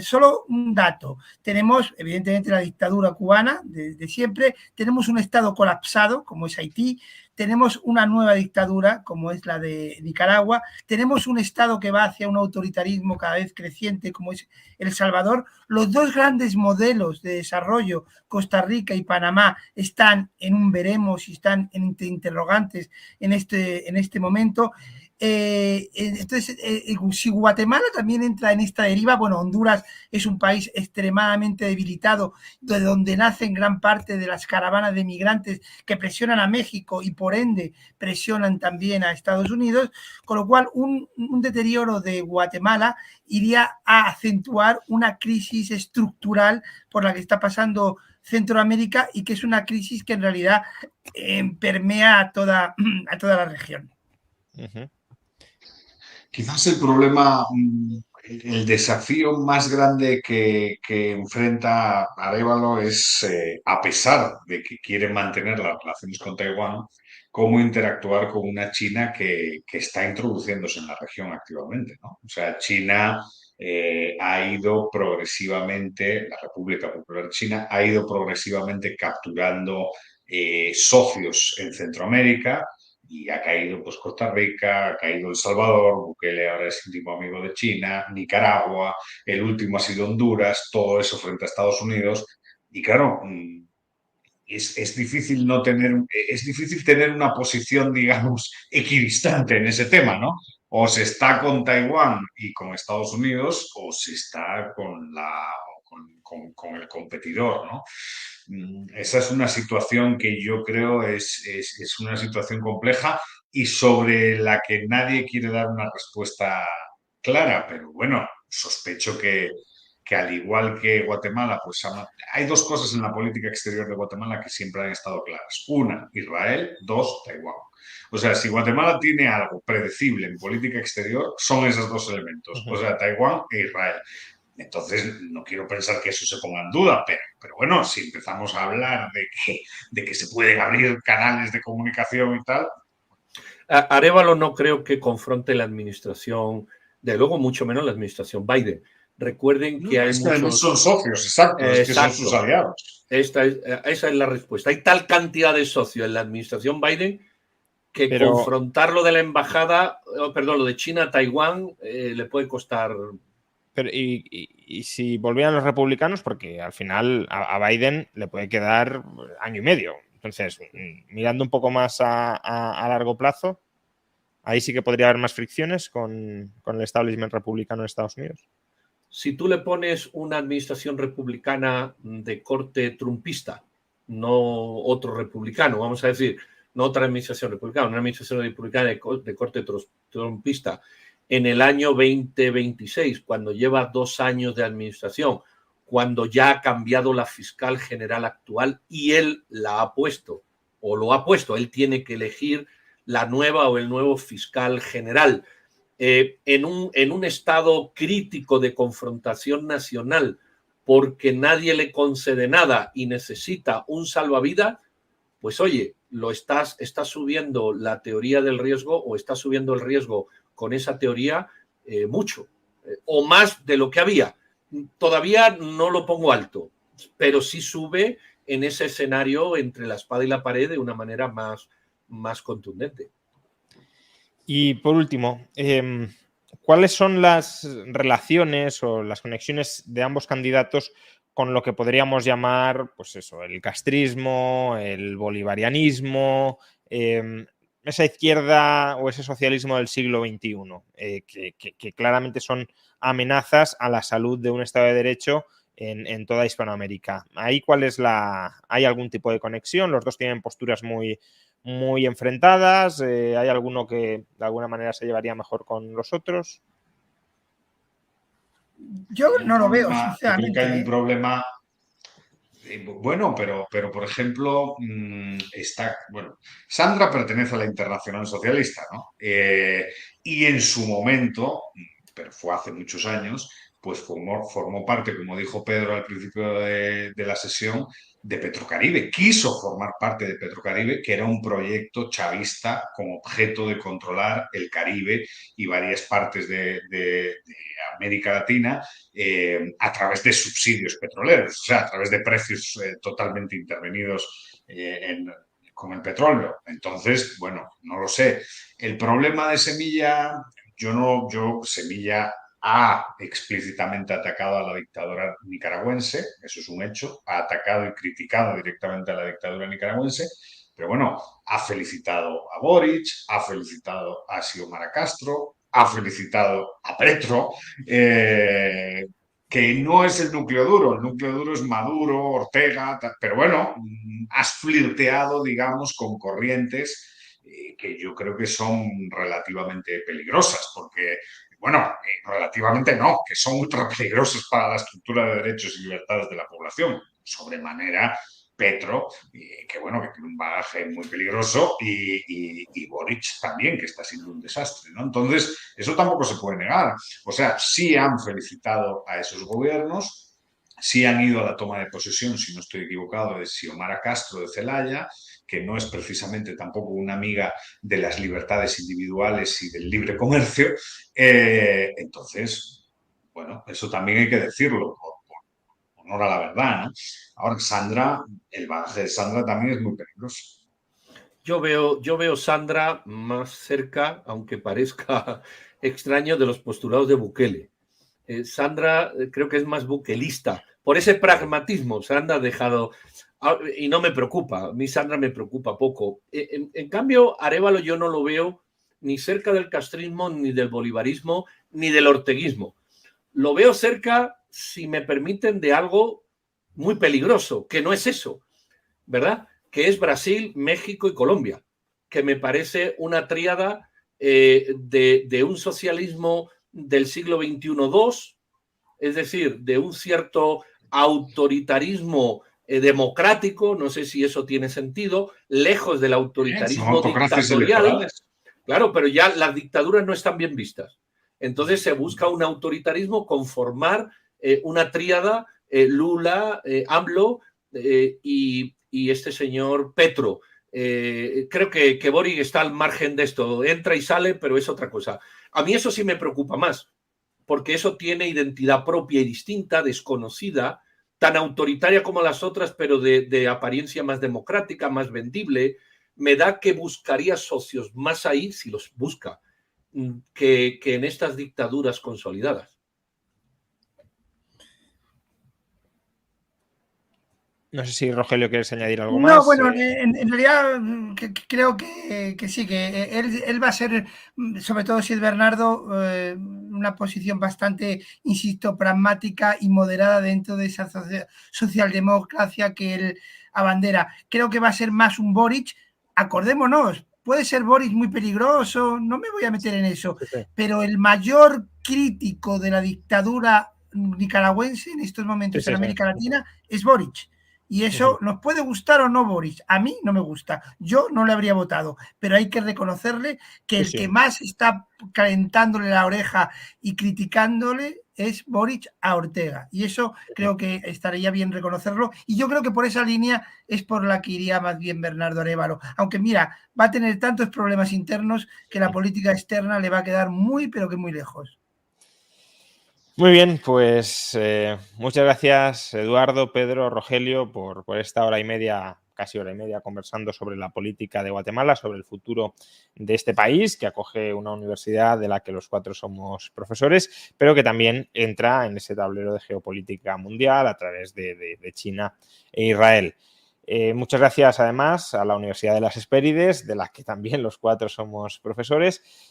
Solo un dato. Tenemos, evidentemente, la dictadura cubana de siempre. Tenemos un Estado colapsado, como es Haití. Tenemos una nueva dictadura, como es la de Nicaragua. Tenemos un Estado que va hacia un autoritarismo cada vez creciente, como es El Salvador. Los dos grandes modelos de desarrollo, Costa Rica y Panamá, están en un veremos y están en interrogantes en este momento. Entonces, si Guatemala también entra en esta deriva, bueno, Honduras es un país extremadamente debilitado, de donde nacen gran parte de las caravanas de migrantes que presionan a México y por ende presionan también a Estados Unidos, con lo cual un deterioro de Guatemala iría a acentuar una crisis estructural por la que está pasando Centroamérica y que es una crisis que en realidad permea a toda la región. Uh-huh. Quizás el problema, el desafío más grande que enfrenta Arévalo es, a pesar de que quiere mantener las relaciones con Taiwán, cómo interactuar con una China que está introduciéndose en la región activamente, ¿no? O sea, China ha ido progresivamente, la República Popular China ha ido progresivamente capturando socios en Centroamérica. Y ha caído pues Costa Rica, ha caído El Salvador, Bukele ahora es íntimo amigo de China, Nicaragua, el último ha sido Honduras, todo eso frente a Estados Unidos. Y claro, es difícil es difícil tener una posición, digamos, equidistante en ese tema, ¿no? O se está con Taiwán y con Estados Unidos, o se está con el competidor, ¿no? Esa es una situación que yo creo es una situación compleja y sobre la que nadie quiere dar una respuesta clara, pero bueno, sospecho que al igual que Guatemala, pues hay dos cosas en la política exterior de Guatemala que siempre han estado claras. Una, Israel. Dos, Taiwán. O sea, si Guatemala tiene algo predecible en política exterior, son esos dos elementos. O sea, Taiwán e Israel. Entonces, no quiero pensar que eso se ponga en duda, pero bueno, si empezamos a hablar de que se pueden abrir canales de comunicación y tal. Arévalo no creo que confronte la administración, de luego mucho menos la administración Biden. Recuerden que hay es que muchos... además son socios, exacto, es que son sus aliados. Esa es la respuesta. Hay tal cantidad de socios en la administración Biden que confrontarlo de la embajada, perdón, lo de China a Taiwán le puede costar. Pero, y si volvieran los republicanos, porque al final a Biden le puede quedar año y medio. Entonces, mirando un poco más a largo plazo, ahí sí que podría haber más fricciones con el establishment republicano en Estados Unidos. Si tú le pones una administración republicana de corte trumpista, no otro republicano, vamos a decir, no otra administración republicana, una administración republicana de corte trumpista en el año 2026, cuando lleva 2 años de administración, cuando ya ha cambiado la fiscal general actual y él la ha puesto, o lo ha puesto, él tiene que elegir la nueva o el nuevo fiscal general. En un estado crítico de confrontación nacional porque nadie le concede nada y necesita un salvavidas, pues oye, está subiendo la teoría del riesgo o está subiendo el riesgo con esa teoría mucho, o más de lo que había. Todavía no lo pongo alto, pero sí sube en ese escenario entre la espada y la pared de una manera más contundente. Y por último, ¿cuáles son las relaciones o las conexiones de ambos candidatos con lo que podríamos llamar, pues eso, el castrismo, el bolivarianismo, esa izquierda o ese socialismo del siglo XXI, que claramente son amenazas a la salud de un Estado de Derecho en toda Hispanoamérica? ¿Ahí hay algún tipo de conexión? Los dos tienen posturas muy enfrentadas. ¿Hay alguno que de alguna manera se llevaría mejor con los otros? Yo no lo veo, sinceramente. Creo que hay un problema. Bueno, pero por ejemplo, Sandra pertenece a la Internacional Socialista, ¿no? Y en su momento, pero fue hace muchos años, pues formó parte, como dijo Pedro al principio de la sesión, de Petrocaribe. Quiso formar parte de Petrocaribe, que era un proyecto chavista con objeto de controlar el Caribe y varias partes de América Latina a través de subsidios petroleros, o sea, a través de precios totalmente intervenidos con el petróleo. Entonces, bueno, no lo sé. El problema de Semilla, Semilla ha explícitamente atacado a la dictadura nicaragüense, eso es un hecho, ha atacado y criticado directamente a la dictadura nicaragüense, pero bueno, ha felicitado a Boric, ha felicitado a Xiomara Castro, ha felicitado a Petro, que no es el núcleo duro es Maduro, Ortega, pero bueno, has flirteado, digamos, con corrientes que yo creo que son relativamente peligrosas, porque bueno, relativamente no, que son ultra peligrosos para la estructura de derechos y libertades de la población. Sobremanera, Petro, que bueno, que tiene un bagaje muy peligroso, y Boric también, que está siendo un desastre, ¿no? Entonces, eso tampoco se puede negar. O sea, sí han felicitado a esos gobiernos, sí han ido a la toma de posesión, si no estoy equivocado, de Xiomara Castro de Celaya, que no es precisamente tampoco una amiga de las libertades individuales y del libre comercio. Entonces, bueno, eso también hay que decirlo, por honor a la verdad, ¿no? Ahora, Sandra, el bagaje de Sandra también es muy peligroso. Yo veo Sandra más cerca, aunque parezca extraño, de los postulados de Bukele. Sandra creo que es más bukelista, por ese pragmatismo. Sandra ha dejado, y no me preocupa, a mí Sandra me preocupa poco. En cambio, Arévalo yo no lo veo ni cerca del castrismo, ni del bolivarismo, ni del orteguismo. Lo veo cerca, si me permiten, de algo muy peligroso, que no es eso, ¿verdad? Que es Brasil, México y Colombia, que me parece una tríada de un socialismo del siglo XXI-II, es decir, de un cierto autoritarismo democrático, no sé si eso tiene sentido, lejos del autoritarismo dictatorial. Claro, pero ya las dictaduras no están bien vistas. Entonces se busca un autoritarismo con formar una tríada, Lula, AMLO y este señor Petro. Creo que Boric está al margen de esto, entra y sale, pero es otra cosa. A mí eso sí me preocupa más, porque eso tiene identidad propia y distinta, desconocida, tan autoritaria como las otras, pero de apariencia más democrática, más vendible. Me da que buscaría socios más ahí, si los busca, que en estas dictaduras consolidadas. No sé si, Rogelio, quieres añadir algo No, más. bueno, en realidad creo que sí, que él va a ser, sobre todo si es Bernardo, una posición bastante, insisto, pragmática y moderada dentro de esa socialdemocracia que él abandera. Creo que va a ser más un Boric, acordémonos, puede ser Boric muy peligroso, no me voy a meter en eso, pero el mayor crítico de la dictadura nicaragüense en estos momentos en América Latina es Boric. Y eso nos puede gustar o no, Boris. A mí no me gusta. Yo no le habría votado, pero hay que reconocerle que el que más está calentándole la oreja y criticándole es Boric a Ortega. Y eso creo que estaría bien reconocerlo. Y yo creo que por esa línea es por la que iría más bien Bernardo Arévalo. Aunque mira, va a tener tantos problemas internos que la política externa le va a quedar muy, pero que muy lejos. Muy bien, pues muchas gracias, Eduardo, Pedro, Rogelio, por esta hora y media, casi hora y media, conversando sobre la política de Guatemala, sobre el futuro de este país, que acoge una universidad de la que los cuatro somos profesores, pero que también entra en ese tablero de geopolítica mundial a través de China e Israel. Muchas gracias, además, a la Universidad de las Hespérides, de la que también los cuatro somos profesores,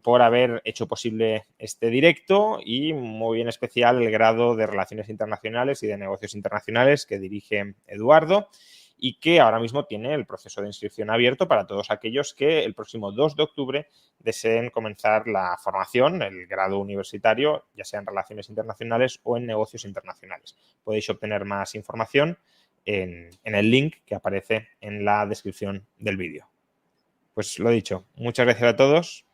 por haber hecho posible este directo, y muy en especial el grado de Relaciones Internacionales y de Negocios Internacionales que dirige Eduardo, y que ahora mismo tiene el proceso de inscripción abierto para todos aquellos que el próximo 2 de octubre deseen comenzar la formación, el grado universitario, ya sea en Relaciones Internacionales o en Negocios Internacionales. Podéis obtener más información en el link que aparece en la descripción del vídeo. Pues lo dicho, muchas gracias a todos.